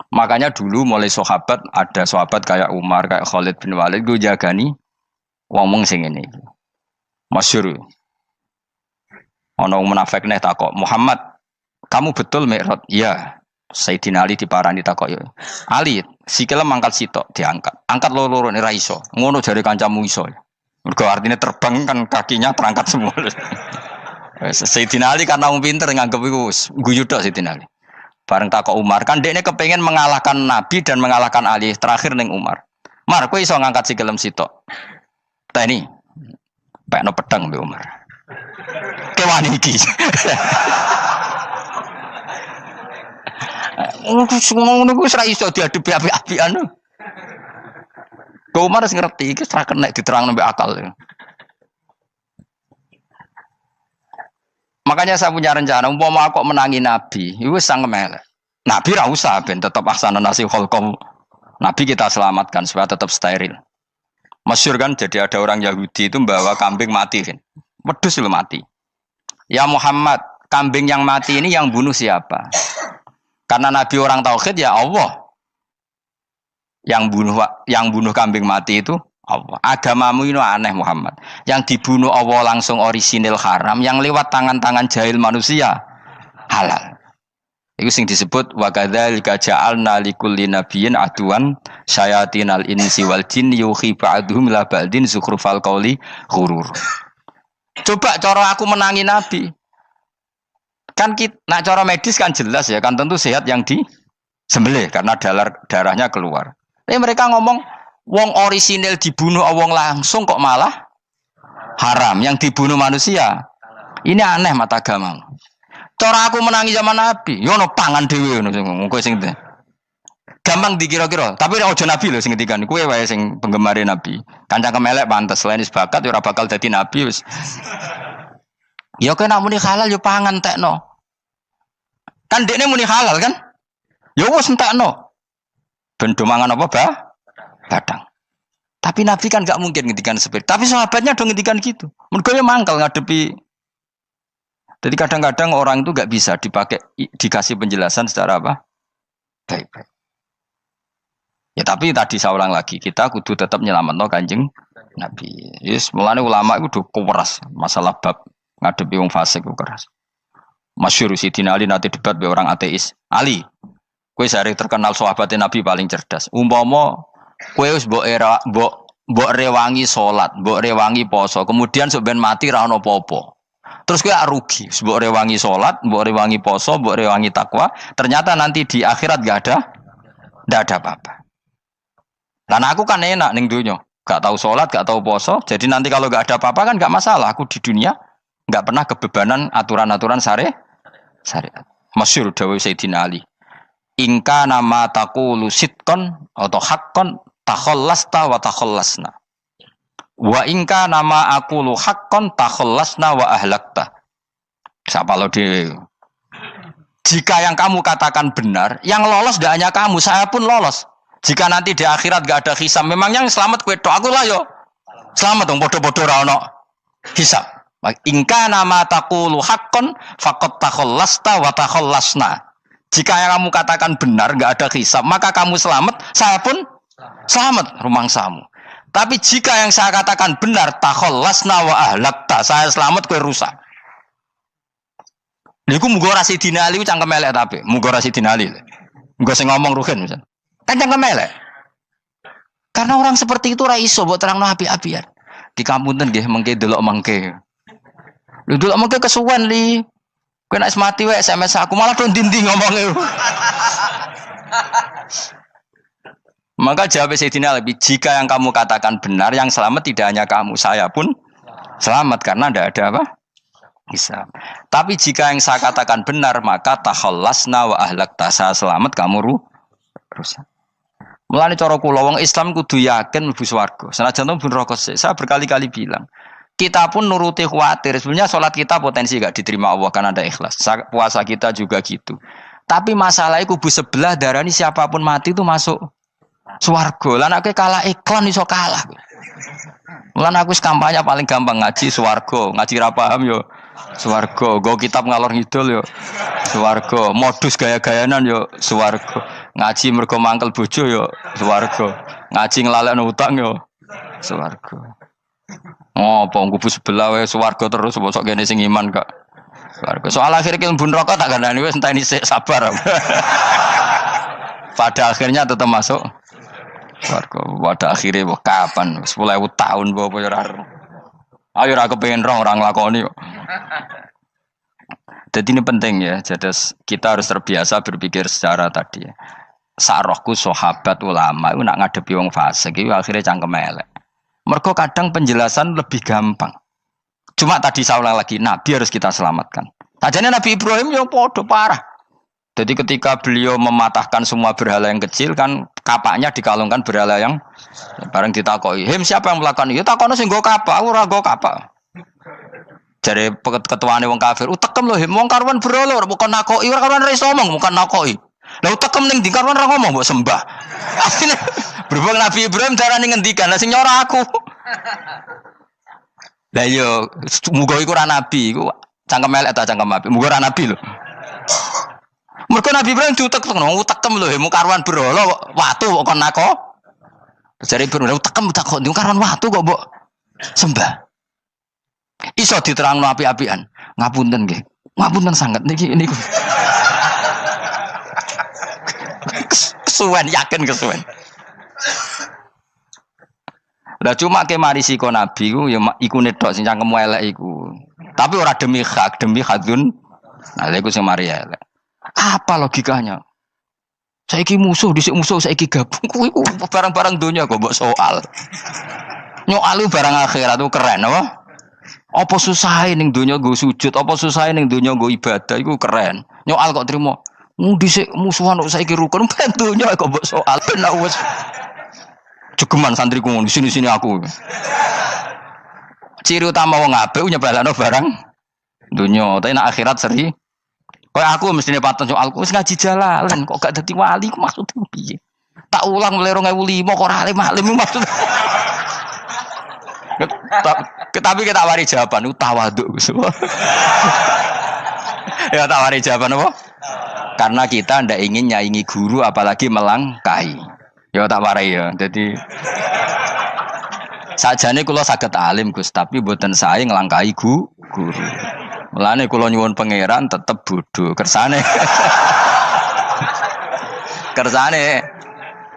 B: Makanya dulu mulai sahabat ada sahabat kayak Umar, kayak Khalid bin Walid gue jagani wong sing ngene iki. Masyhur. Ana wong munafik neh takok, "Muhammad, kamu betul Mi'raj?" "Iya." Sayyidina Ali diparani takok yo. "Ali, sikile mangkat sitok diangkat. Angkat loro-loro ora iso. Ngono jare kancamu iso." Mergo artinya terbang kan kakinya terangkat semua. Sayyidina Ali karena wong pinter nganggep iku guyu tok Sayyidina Ali. Bareng takok Umar, kan dekne kepengen mengalahkan Nabi dan mengalahkan Ali. Terakhir ning Umar. "Mar, kowe iso ngangkat sikilem sitok." "Ta ini, pekno pedang mbek Umar." "Kewani iki." Ngono ku wis ra iso diadepi api-apian. Kok Umar wis ngerti iki ora kena diterangno mbek akal. Makanya saya punya rencana, umpama aku menangi Nabi, itu sangat melek. Nabi ra usah ben tetap ahsana nasi kholqom. Nabi kita selamatkan supaya tetap steril. Masyhur kan, jadi ada orang Yahudi itu membawa kambing mati kan. Wedhus lu mati. "Ya Muhammad, kambing yang mati ini yang bunuh siapa?" Karena Nabi orang tauhid ya Allah. Yang bunuh kambing mati itu Allah. Agamamu ini aneh Muhammad. Yang dibunuh Allah langsung orisinil haram, yang lewat tangan-tangan jahil manusia halal. Itu sing disebut wa kadzalika ja'alna likulli nabiyyin aduwan syayatinal insi wal jin yuhi ba'dhum la ba'din zukhrufal qauli ghurur. Coba cara aku menangi Nabi. Kan nak cara medis kan jelas ya, kan tentu sehat yang disembelih karena darahnya keluar. Tapi mereka ngomong wong orisinil dibunuh wong langsung kok malah haram, yang dibunuh manusia. Ini aneh mata agama. Cara aku menangi zaman Nabi, yo no pangan dhewe ngono kowe sing gampang dikira-kira, tapi ora aja Nabi lho sing ngendikan, kowe wae sing penggemar Nabi. Kancang kemelek pantes selain bakat yo ora bakal dadi nabi wis. Ya kowe nak muni halal yo pangan tekno. Kan dekne muni halal kan? Ya wis entekno. Ben do mangan apa, Badang. Tapi Nabi kan gak mungkin ngendikan seperti. Tapi sahabatnya dong ngendikan gitu. Mergo ya mangkel ngadepi. Jadi kadang-kadang orang itu gak bisa dikasih penjelasan secara apa? Baik-baik. Ya tapi tadi saya ulang lagi, kita kudu tetap nyelametno Kanjeng Nabi. Yes, mulane ulama itu keras masalah bab ngadepi wong fasik itu keras. Masyhur Sidina Ali nanti debat be orang ateis. "Ali, kowe sare terkenal sahabatnya Nabi paling cerdas. Umpama kowe wis mbok rewangi salat, mbok rewangi poso, kemudian sok ben mati ra ono apa-apa. Terus kowe rugi, mbok rewangi salat, mbok rewangi poso, mbok rewangi takwa, ternyata nanti di akhirat ndak ada apa-apa. Lan aku kan enak ning donya, gak tahu salat, gak tahu poso, jadi nanti kalau gak ada apa-apa kan gak masalah. Aku di dunia gak pernah kebebanan aturan-aturan syariat. Masyhur dawuh Sayyidina Ali. Ingka nama taqulu sidqan atau haqqan takhallasta wa takhallasna. Wa ingka nama aqulu haqqan takhallasna wa ahlakta. Siapa lo dhewe? Jika yang kamu katakan benar, yang lolos tidak hanya kamu, saya pun lolos. Jika nanti di akhirat gak ada hisab, memang yang selamat kowe tok, aku lah yo. Selamat dong, bodoh-bodoh ra ono hisab. Ingka nama taqulu haqqan faqad takhallasta wa takhallasna. Jika yang kamu katakan benar, enggak ada hisab, maka kamu selamat, saya pun selamat rumangsamu. Tapi jika yang saya katakan benar, takhallasna wa ahlakta, saya selamat kowe rusak. Niku muga ora Sidina Ali cangkem elek tapi, muga ora Sidina Ali. Muga sing ngomong Ruhin misal. Kan cangkem elek. Karena orang seperti itu ra iso mbok terangno api-apian. Di kampunten nggih mengke delok mengke. Lho delok mengke kesuwen li. Kowe nek mati wae SMS aku malah do ndi-ndi ngomongnya. Maka jawab Sayyidina Ali, jika yang kamu katakan benar, yang selamat tidak hanya kamu, saya pun selamat karena tidak ada apa? Hisab. Tapi jika yang saya katakan benar, maka takhallasna wa ahlakta, saya selamat, kamu rusak. Mulane cara kula wong Islam kudu yakin mlebu swarga. Senajan to pun rokok sik. Saya berkali-kali bilang, kita pun nuruti khawatir. Sebenarnya sholat kita potensi gak diterima Allah karena ada ikhlas. Puasa kita juga gitu. Tapi masalahnya kubu sebelah darani siapapun mati itu masuk swarga. Lan aku kalah iklan iso kalah. Lan aku kampanye paling gampang ngaji swarga, ngaji ra paham yo swarga, go kitab ngalor ngidul yo swarga, modus gaya-gayanan yo swarga. Ngaji mergo mangkel bojo yo swarga. Ngaji nglalekno utang yo swarga. Oh, apa kubu sebelah wae swarga terus bosok kene sing iman kok. Swarga. Soal akhir ki mlebu neraka tak kandhani wis enteni sik sabar. Pada akhirnya tetap masuk swarga. Pada akhirnya kapan? 10.000 tahun apa ya ora. Ayo ora kepengin orang nglakoni kok. Jadi ini penting ya. Jadi kita harus terbiasa berpikir secara tadi ya. Sarohku sahabat ulama itu nak ngadepi wong fasik itu akhirnya cangkem elek. Mergo kadang penjelasan lebih gampang. Cuma tadi saya ulang lagi, Nabi harus kita selamatkan. Tajane Nabi Ibrahim yang podo parah. Jadi ketika beliau mematahkan semua berhala yang kecil kan kapaknya dikalungkan berhala yang bareng ditakoi. Him siapa yang melakukan itu? Takono sing nggo kapak, ora nggo kapak. Jare ketuane wong kafir, utekem lho him wong karuan berhala ora bukan nakoki, ora karuan iso ngomong, bukan nakoki. Lah utekem ning ndi karuan ora ngomong mbok sembah. Berhubung Nabi Ibrahim darane ngendikan, lah sing nyora aku. Lah yo muga iku ora nabi, iku cangkem elek ta cangkem apik. Muga ora nabi lho. Mergo Nabi Ibrahim diutek-utek, utekem lho, mu karuan berhala watu kok kon nako. Jare Ibrahim utekem tak kok karuan watu kok mbok sembah. Iso diterangno api-apian. Ngapunten nggih. Ngapunten sanget niki niku. Kesuwen yakin kesuwen. Lah cuma ke mari siko Nabi ku ya iku netok sing cangkem elek iku. Tapi ora demi hak, demi hadun. Nah iku sing mari elek. Apa logikanya? Saiki musuh dhisik musuh saiki gabung kuwi barang-barang donya kok mbok soal. Nyoalu barang akhirat itu keren apa? Apa susahe ning donya nggo sujud, apa susahe ning donya nggo ibadah iku keren. Nyoal kok trimo. Dhisik musuhan kok saiki rukun ben donya kok mbok soal ben wis jegeman santriku di sini aku. Ciri utama wong apik nyebalano barang dunya, tapi nek akhirat seri. Kayak aku mestine paten soalku wis ngaji jalalan kok gak dadi wali ku maksudku piye? Tak ulang mulai 2005 kok ora alim-alim maksud. Tapi kita wari jawaban tawaduk. Ya tak wari jawaban apa? Karena kita ndak ingin nyaingi guru apalagi melangkahi. Ya tak warai ya. Jadi sajane kula saged alim Gus, tapi mboten sae nglangkahi guru. Mulane kula nyuwun pangeran tetep bodho. Kersane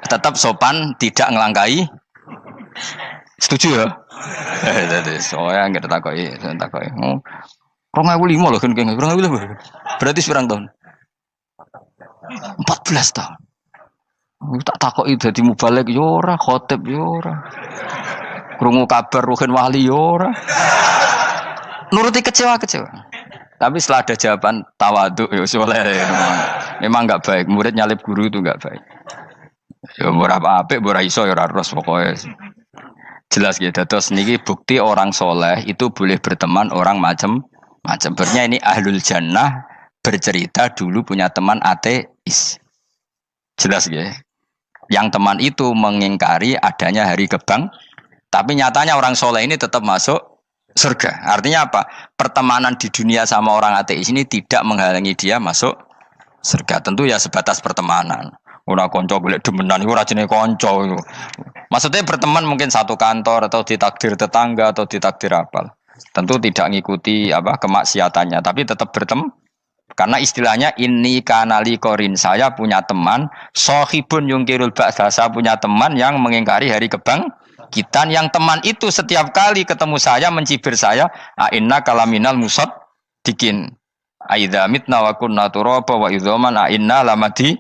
B: tetep sopan, tidak nglangkahi. Setuju ya? Dadi soalnya enggak takoki. 2005 lho kan 2005. Berarti pirang tahun? 14 tahun. Tak takoki dadi mubalek yo ora, khotib yo ora. Krungu kabar Ruhin Wali yo ora. Nuruti kecewa. Tapi setelah ada jawaban tawaduk ya soleh. Memang enggak baik, murid nyalip guru itu enggak baik. Ya ora apik, ora iso ya ora terus pokoke. Jelas gitu. Terus niki bukti orang soleh itu boleh berteman orang macam-macam. Bernya ini ahlul jannah bercerita dulu punya teman ateis. Jelas gitu. Yang teman itu mengingkari adanya hari kebang, tapi nyatanya orang soleh ini tetap masuk surga. Artinya apa? Pertemanan di dunia sama orang ateis ini tidak menghalangi dia masuk surga. Tentu ya sebatas pertemanan. Ora konco golek demenan iku ora jenenge konco iku. Maksudnya berteman mungkin satu kantor atau ditakdir tetangga atau ditakdir apa. Tentu tidak ngikuti apa kemaksiatannya, tapi tetap berteman. Karena istilahnya ini kanali korin, saya punya teman sohibun yungkirul ba'sa, saya punya teman yang mengingkari hari kebangkitan, yang teman itu setiap kali ketemu saya mencibir saya, inna kalaminal musad dikin aidza mitna wa kunna turaba wa idzaman inna lamadi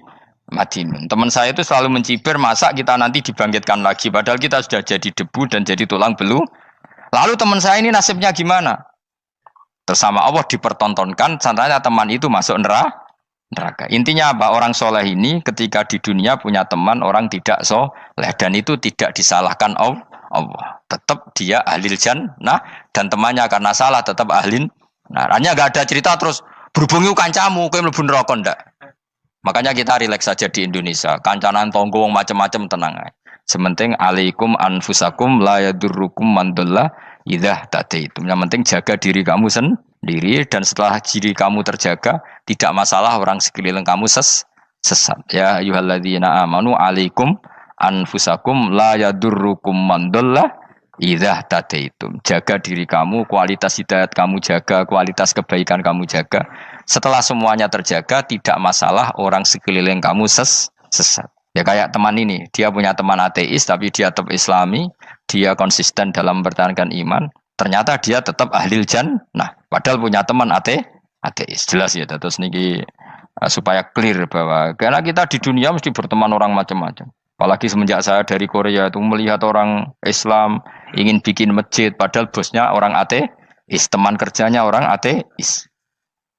B: madinun. Teman saya itu selalu mencibir, masa kita nanti dibangkitkan lagi padahal kita sudah jadi debu dan jadi tulang belulang. Lalu teman saya ini nasibnya gimana? Bersama Allah dipertontonkan, sananya teman itu masuk neraka. Intinya apa? Orang soleh ini ketika di dunia punya teman orang tidak soleh, dan itu tidak disalahkan Allah. Tetap dia ahlil jannah, dan temannya karena salah tetap ahlin. Nah, hanya gak ada cerita terus berhubungi kancamu, kowe mlebu neraka ndak. Makanya kita rileks saja di Indonesia. Kancanan tonggo wong macam-macam tenang aja. Sementing alaikum anfusakum la yadurrukum man dhalla idza tadaitum. Yang penting jaga diri kamu sendiri, dan setelah diri kamu terjaga tidak masalah orang sekeliling kamu sesat. Ya ayyuhalladzina amanu alaikum anfusakum la yadurrukum man dhalla idza tadaitum. Jaga diri kamu, kualitas hidayat kamu jaga, kualitas kebaikan kamu jaga. Setelah semuanya terjaga, tidak masalah orang sekeliling kamu sesat. Ya kayak teman ini, dia punya teman ateis tapi dia tetap islami, dia konsisten dalam mempertahankan iman, ternyata dia tetap ahlil jannah, padahal punya teman ateis. Jelas ya, terus niki supaya clear bahwa karena kita di dunia mesti berteman orang macam-macam. Apalagi semenjak saya dari Korea itu melihat orang Islam ingin bikin masjid, padahal bosnya orang ateis, teman kerjanya orang ateis.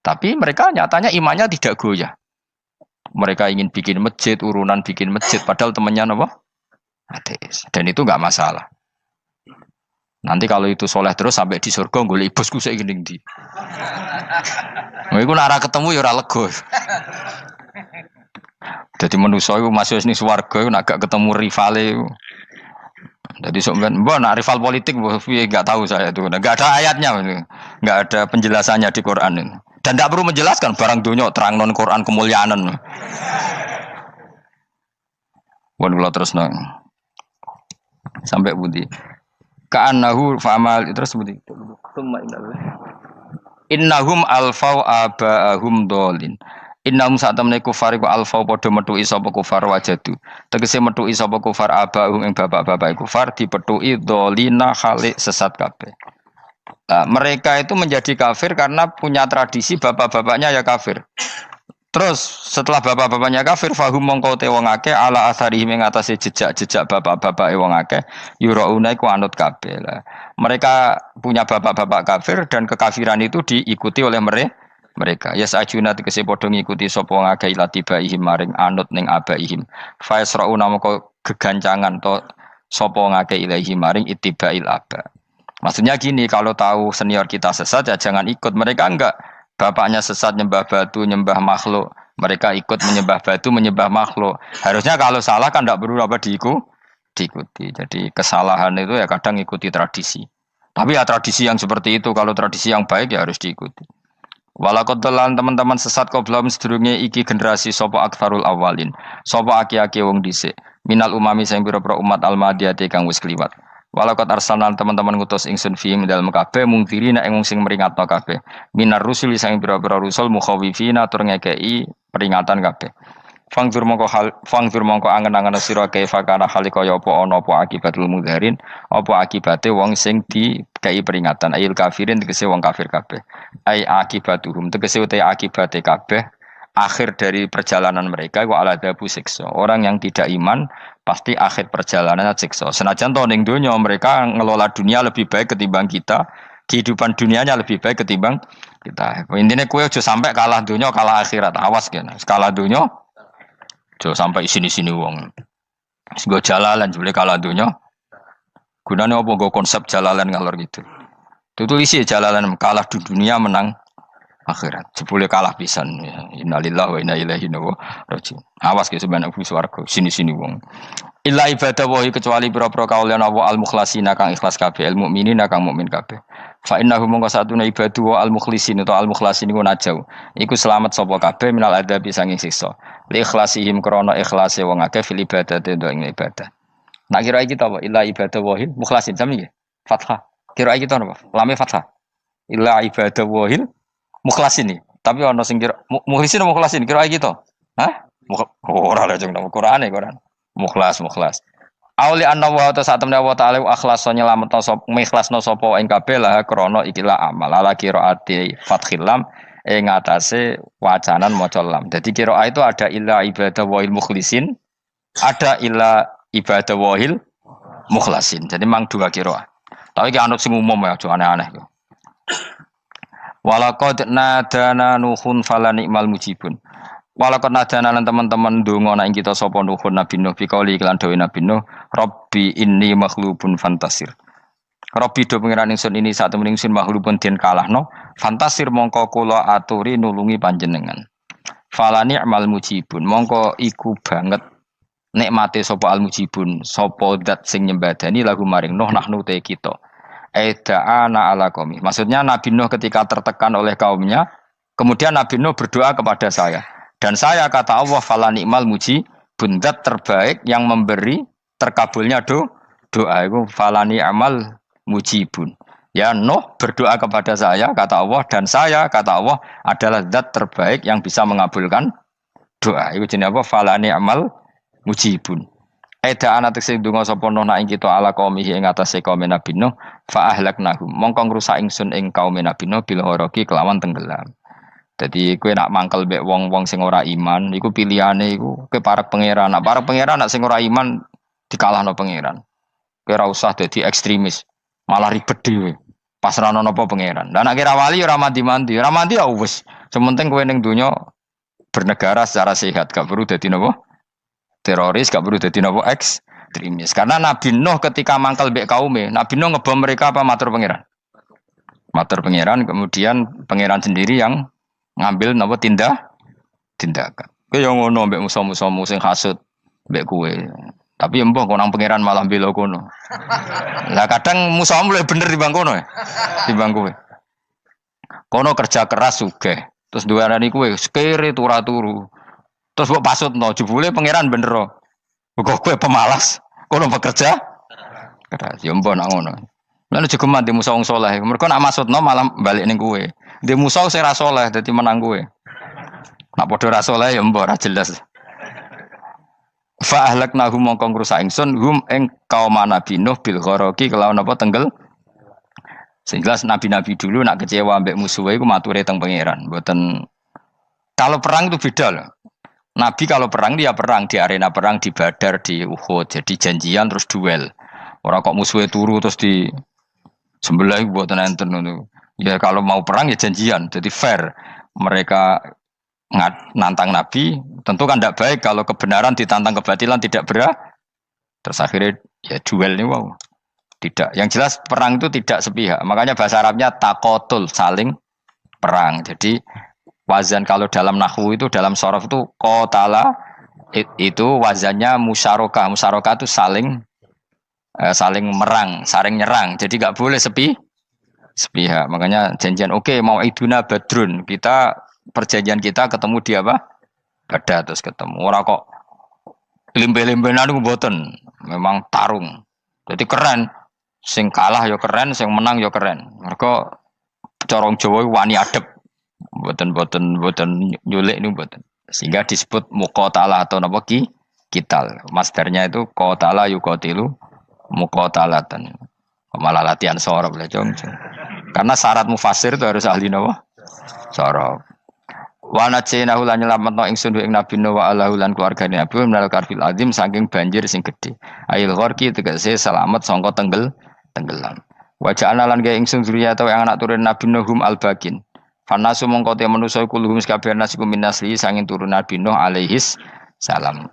B: Tapi mereka nyatanya imannya tidak goyah. Mereka ingin bikin masjid, urunan bikin masjid, padahal temannya apa? Ateis. Dan itu nggak masalah. Nanti kalau itu soleh terus sampai di surga, golek bosku saya gini di. Iku nara ketemu ya ora lega. Jadi manusia itu masuk ini swarga, nak gak ketemu rivale. Jadi sebenarnya, nak rival politik, nggak tahu saya itu, nggak ada ayatnya, nggak ada penjelasannya di Quran ini. Dan tidak perlu menjelaskan barang dunia terang non Quran kemuliaan. Wan kula terus nang sampai budi. Ka'annahu fa'amal terus budi. Innahum alfau aba'ahum dolin. Innahum satamne kufar iku alfau padha metuki sapa kufar wajadu. Tegese metuki sapa kufar aba'ahum ing bapak-bapak kufar dipetuki dolina khalik sesat kabeh. Nah, mereka itu menjadi kafir karena punya tradisi bapak-bapaknya ya kafir. Terus setelah bapak-bapaknya kafir, fahum mongko te wong akeh ala asarihi ing atase jejak-jejak bapak-bapake wong akeh yurauna iku anut kabeh. Mereka punya bapak-bapak kafir dan kekafiran itu diikuti oleh mereka. Ya sajuna tegese padha ngikuti sapa wong akeh latibaihim maring anut ning abaihim. Fa yasrauna mongko gegancangan to sapa wong akeh ilahi maring ittibail aba. Maksudnya gini, kalau tahu senior kita sesat ya jangan ikut. Mereka enggak, bapaknya sesat nyembah batu, nyembah makhluk. Mereka ikut menyembah batu, menyembah makhluk. Harusnya kalau salah kan enggak perlu apa diikuti. Jadi kesalahan itu ya kadang ikuti tradisi. Tapi ya tradisi yang seperti itu, kalau tradisi yang baik ya harus diikuti. Walakotelan teman-teman sesat kau belum sedurunge iki generasi sopo akfarul awalin. Sopo aki-aki wong dhisik. Minal umami sing pira-pira umat almadiyati kang wis kliwat. Walakot arsalan teman-teman ngutus ingsun fiim dalam kabeh mungkiri nek wong sing meringatno kabeh. Minar rusuli sing pira-pira rusul mukhawifina tur ngekeki peringatan kabeh. Fangzur mongko angen-angen sira kaifa kana hale kaya apa ana apa akibatul mudharin, apa akibate wong sing dikei peringatan ayil kafirin tegese wong kafir kabeh. Ai akibatuhum tegese uta akibate kabeh akhir dari perjalanan mereka wa aladabu siksa. Orang yang tidak iman pasti akhir perjalanannya siksa. Senajan to ning donya mereka ngelola dunia lebih baik ketimbang kita, kehidupan dunianya lebih baik ketimbang kita. Intine kowe aja sampai kalah donya kalah akhirat. Awas kene. Kalah donya aja sampai sini-sini wong. Sing go jalalan jebule kalah donya. Gunane apa go konsep jalalan ngalor gitu. Tutulisi jalalan kalah di dunia menang akhirat. Jebule kalah pisan. Innalillahi wa inna ilaihi raji'un. Awas ke sebenarnya swarga sini-sini wong. Illa ibadah wahi kecuali pira-pira kaulan Allah al-mukhlasina kang ikhlas kabeh, al mukminina kang mukmin kabeh. Fa innahu mongko satuna ibadu wa al-mukhlisin atau al-mukhlasin iku najau. Iku selamat sapa kabeh minal adabi sanging siksa. Li ikhlasihim krana ikhlase wong akeh fil ibadati ing ibadah. Nak kira iki ta apa? Illa ibadah wahil mukhlasin sami nggih. Fathah. Kira iki ta napa? Lame fathah. Illa ibadah wahil mukhlasin iki. Tapi ana sing kira mukhlisin mukhlasin kira iki to. Hah? Ora lha jeng nang Qur'ane Quran. Mukhlas. Auli anna wa ta'ala wa ta'ala akhlas nyelametno sapa mikhlasno sapa ing kabeh lah krana ikilah amal ala qiraati fathil lam ing atase wacanan maca lam. Dadi qiraah itu ada illa ibadah wahil mukhlisin, ada illa ibadah wahil mukhlasin. Jadi mang dua qiraah. Tapi ki anut sing umum ya, aja aneh-aneh. Walaqad nadana nuhun fala ni'mal mujibun. Walaqad nadana lan teman-teman ndonga nek kita sapa nuhun Nabi Nuh bikauli iklan dawe Nabi Nuh, Rabbi inni maghlubun fantasir. Rabbi do pengiran ingsun ini sak temen ingsun maghlubun den kalahno, fantasir mongko kula aturi nulungi panjenengan. Fala ni'mal mujibun, mongko iku banget nikmate sapa al mujibun, sapa zat sing nyembadani lagu maring Nuh nahnu te kita. Aida'ana ala qaumi. Maksudnya Nabi Nuh ketika tertekan oleh kaumnya, kemudian Nabi Nuh berdoa kepada saya. Dan saya kata Allah fala ni'mal mujibun, zat terbaik yang memberi terkabulnya doa itu fala ni'mal mujibun. Ya Nuh berdoa kepada saya kata Allah, dan saya kata Allah adalah zat terbaik yang bisa mengabulkan doa. Itu jenenge apa? Fala ni'mal mujibun. Eda ana tekse donga sapa Nuh nak ing kita ala qaumihi ing atase kaum Nabi Nuh fa ahlaknahum mongko ngrusak ingsun ing kaum Nabi Nuh bil gharaqi kelawan tenggelam. Jadi kowe nak mangkel mbek wong-wong sing ora iman iku pilihane iku kowe parek pangeran. Nak parek pangeran nak sing ora iman dikalahno pangeran. Kowe ora usah dadi ekstremis, malah ribet dhewe. Pasrahno napa pangeran. Lah nek kira wali ora mandi-mandi, ora mandi ya wis. Sementing kowe ning donya bernegara secara sehat, gak perlu dadi napa? Teroris, gak perlu dadi napa ekstremis. Karena Nabi Nuh ketika mangkel mbek kaume, Nabi Nuh ngebom mereka apa matur pangeran? Matur pangeran, kemudian pangeran sendiri yang ngambil napa tindakan. Kowe yo ngono mbek musuh-musuhmu sing hasud mbek kowe. Tapi mbah konang pangeran malah bela kono. Lah kadang musuhmu luwih bener timbang kono ya. Timbang kowe. Kono kerja keras sugih. Terus duweni kowe sekere turu. Terus mbok pasutno jebule pangeran bener. Kok kowe pemalas. Kono bekerja keras. Yo mbah nak ngono. Lan jegeman di musuh wong saleh. Mergo nak maksudno malah balik ning kowe. Di musuh sing ra saleh dadi menang kowe. Nak padha ra saleh ya mbok ra jelas. Fa ahlaknahum mongko ngrusak ingsun hum ing kaum Nabi Nuh bil gharaqi kelawan apa tenggel. Sehingga nabi-nabi dulu nak kecewa mbek musuhe iku mature teng pangeran. Mboten kalau perang itu beda loh. Nabi kalau perang dia perang di arena perang di Badar di Uhud. Jadi janjian terus duel. Ora kok musuhe turu terus di sebelah mboten enten ngono. Ya kalau mau perang ya janjian. Jadi fair. Mereka nantang Nabi, tentu kan tidak baik kalau kebenaran ditantang kebatilan tidak berat. Terus akhirnya ya duel ini wow. Tidak. Yang jelas perang itu tidak sepihak. Makanya bahasa Arabnya takotul, saling perang. Jadi wazan kalau dalam nahwu itu dalam sorof itu qatala itu wazannya musyarakah. Musyarakah itu saling merang, saling nyerang. Jadi enggak boleh sepihak. Makanya janjian oke, mau iduna badrun. Perjanjian kita ketemu di apa? Badar terus ketemu. Ora kok limbe-limbenan niku mboten. Memang tarung. Jadi keren. Sing kalah ya keren, sing menang ya keren. Mergo corong Jawa wani adep. Mboten nyulik niku mboten. Sehingga disebut muqatalah atau napa kital. Masdarnya itu qatala yuqatilu muqatalatan. Malah latihan sorab lah jong. Karena syarat mufassir itu harus ahli napa? Sorab. Wa najinahu lan nyelametno ingsun ing Nabi Nuh wa alahu lan keluargane Nabi minal karfil azim saking banjir sing gedhe. Ail gharqi tegese selamat sangka tenggelam. Wa ja'alna lan gawe ingsun zuriyata yang anak turun Nabi Nuh hum albakin. Fanasu mongko te manusa kulhum kabeh nasikum minasli sanging turun Nabi Nuh alaihis salam.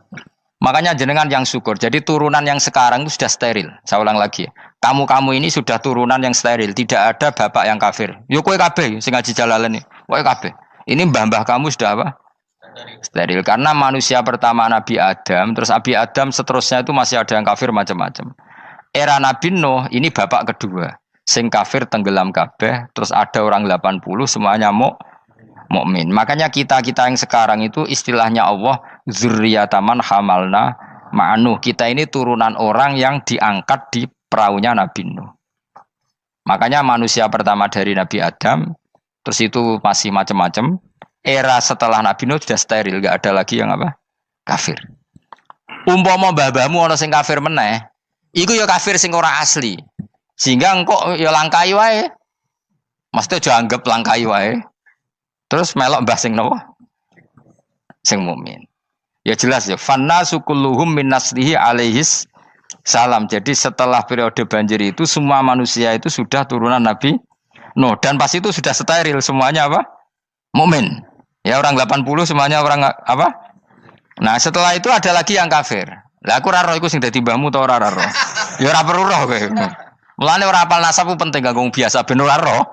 B: Makanya jenengan yang syukur. Jadi turunan yang sekarang itu sudah steril. Saya ulang lagi. Kamu ini sudah turunan yang steril. Tidak ada bapak yang kafir. Yo kowe kabeh sing ngaji Jalalain. Kowe kabeh. Ini mbah-mbah kamu sudah apa? Steril. Karena manusia pertama Nabi Adam, terus Nabi Adam seterusnya itu masih ada yang kafir macam-macam. Era Nabi Nuh ini bapak kedua. sing kafir tenggelam kabeh, terus ada orang 80 semuanya mukmin. Makanya kita-kita yang sekarang itu istilahnya Allah dzurriyyataman hamalna ma'nuh. Kita ini turunan orang yang diangkat di perahunya Nabi Nuh. Makanya manusia pertama dari Nabi Adam, terus itu masih macam-macam. Era setelah Nabi Nuh sudah steril, enggak ada lagi yang apa? Kafir. Umpama mbah-mbahmu ana sing kafir meneh, iku ya kafir sing ora asli. Sehingga engkau ya langkai wae. Mesti aja anggap langkai wae. Terus melok mbah sing napa? Sing mukmin. Ya jelas ya, fannasu kulluhum min naslihi alaihis salam. Jadi setelah periode banjir itu semua manusia itu sudah turunan Nabi Nuh dan pas itu sudah steril semuanya apa? Mukmin. Ya orang 80 semuanya orang apa? Nah, setelah itu ada lagi yang kafir. Lah aku ora roh iku sing dadi mbahmu ta ora roh. Ya ora perlu roh kowe. Mulane ora apal nasab penting kanggo biasa ben ora roh.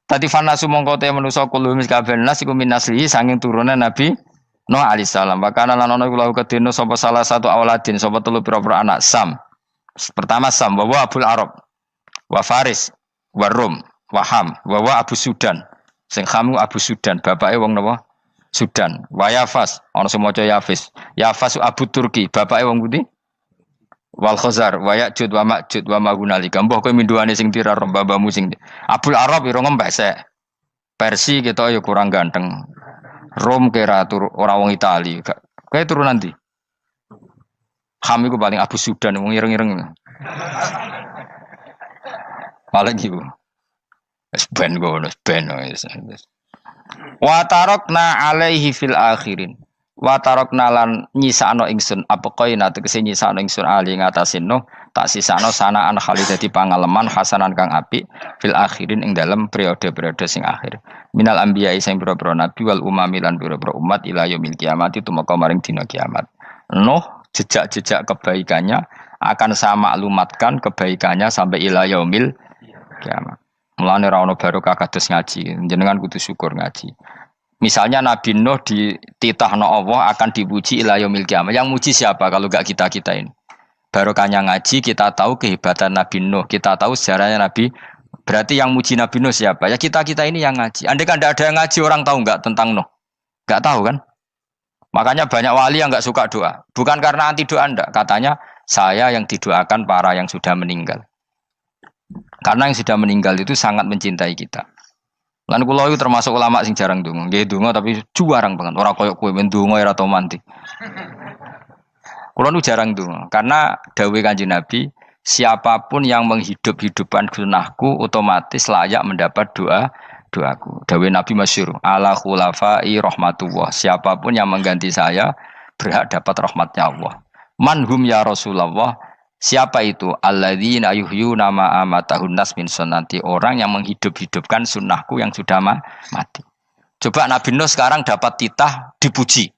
B: Tadi fanasu mongko te manusa kulo mis kabeh nas iku min naslihi saking turunan Nabi Nuh alaihi salam. Bakana lan ana iku lahu kedene sapa salah satu auladin sapa telu pira-pira anak Sam. Pertama Sam wa Abul Arab wa Faris wa Rum wa Ham wa Abu Sudan. Sing Ham Abu Sudan, bapake wong napa? Sudan. Wa Yafas, ana sing maca Yafis. Yafas Abu Turki, bapake wong pundi? Wal Khazar, wa Ya'jud wa Ma'jud wa Magunalika. Mbah kowe minduane sing tira babamu sing Abul Arab ira ngembek sek. Persi kita ya kurang ganteng. Rom kira ora wong Itali. Kowe turunan ndi? Ham iku paling Abu Sudan wong ireng-ireng. Paling iku. Wis ben ngono, ben wis. Wa tarakna alaihi fil akhirin. Wa tarakna lan nyisano ingsun apa koina tegese nyisano ingsun ali ngatasin no tak sisano sanaan khalidati pangaleman hasanan kang apik fil akhirin ing dalem periode-periode sing akhir. Minal anbiya sing pira-pira nabi wal umami lan pira-pira umat ila yaumil kiamat itu maka maring dina kiamat. Nuh jejak-jejak kebaikannya akan saya maklumatkan kebaikannya sampai ila yaumil kiamat. Mulane ra ono barokah kados ngaji, jenengan kudu syukur ngaji. Misalnya Nabi Nuh dititahno Allah akan dipuji ila yaumil kiamah. Yang muji siapa kalau enggak kita-kita ini? Barokahnya ngaji, kita tahu kehebatan Nabi Nuh, kita tahu sejarahnya Nabi. Berarti yang muji Nabi Nuh siapa? Ya kita-kita ini yang ngaji. Andai kan enggak ada yang ngaji, orang tahu enggak tentang Nuh? Enggak tahu kan? Makanya banyak wali yang enggak suka doa. Bukan karena anti doa enggak, katanya saya yang didoakan para yang sudah meninggal. Karena yang sudah meninggal itu sangat mencintai kita. Lan kula itu termasuk ulama sing jarang ndonga. Nggih ndonga tapi juarang banget. Ora koyo kowe men ndonga ora tau mandi. Kula nu jarang ndonga karena dawuh Kanjeng Nabi, siapapun yang menghidup-hidupkan sunnahku otomatis layak mendapat doaku. Dawuh Nabi masyhur, ala khulafai rahmatullah. Siapapun yang mengganti saya berhak dapat rahmatnya Allah. Manhum ya Rasulullah. Siapa itu? Alladzina yuhyuna ma amatahun nas min sunnati, orang yang menghidup-hidupkan sunnahku yang sudah mati. Coba Nabi Nuh sekarang dapat titah dipuji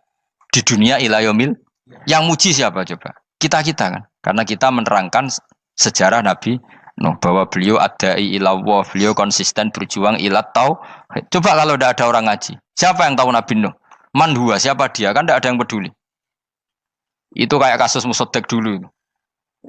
B: di dunia ila yaumil. Yang muji siapa coba? Kita-kita kan. Karena kita menerangkan sejarah Nabi Nuh bahwa beliau adai ila Allah, beliau konsisten berjuang ila tauhid. Coba kalau tidak ada orang ngaji, siapa yang tahu Nabi Nuh? Man huwa, siapa dia? Kan tidak ada yang peduli. Itu kayak kasus Musaddaq dulu.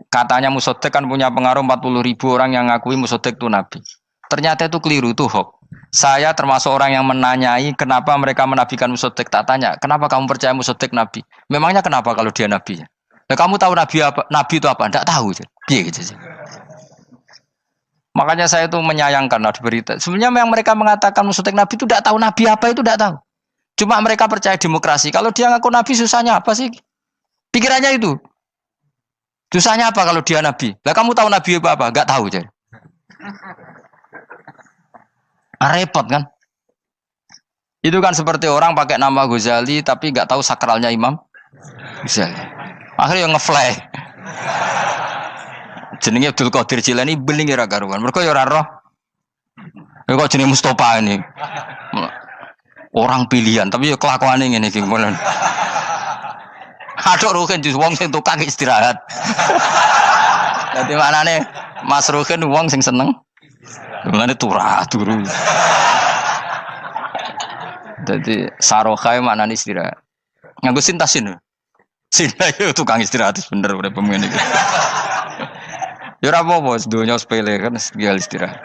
B: Katanya Musaddaq kan punya pengaruh 40.000 orang yang ngakui Musaddaq itu Nabi. Ternyata itu keliru, itu hoax. Saya termasuk orang yang menanyai kenapa mereka menabikan Musaddaq. Tak tanya, kenapa kamu percaya Musaddaq Nabi? Memangnya kenapa kalau dia Nabi? Nah, kamu tahu Nabi apa? Nabi itu apa? Tidak tahu. Iya gitu sih. Makanya saya itu menyayangkan ada berita. Sebenarnya yang mereka mengatakan Musaddaq Nabi itu tidak tahu Nabi apa itu tidak tahu. Cuma mereka percaya demokrasi. Kalau dia ngaku Nabi susahnya apa sih? Pikirannya itu. Susahnya apa kalau dia Nabi? Lah kamu tahu Nabi apa? Enggak tahu jadi. Repot kan? Itu kan seperti orang pakai nama Ghazali tapi enggak tahu sakralnya Imam Ghazali. Akhirnya ngefly. Jenenge Abdul Qadir Jilani beling ora karuan. Mergo ya ora roh. Ya kok jenenge Mustofa ini. Orang pilihan tapi ya kelakuane ngene iki. Aduk Ruhin jus wong sing tukang istirahat. Dadi maknane Mas Ruhin wong sing seneng. Mulane turu. Dadi sarohae maknane istirahat. Nganggo sintasin. Sinta itu tukang istirahat bener urip pemene iki. Ya ora apa-apa, donya sepele kan tinggal istirahat.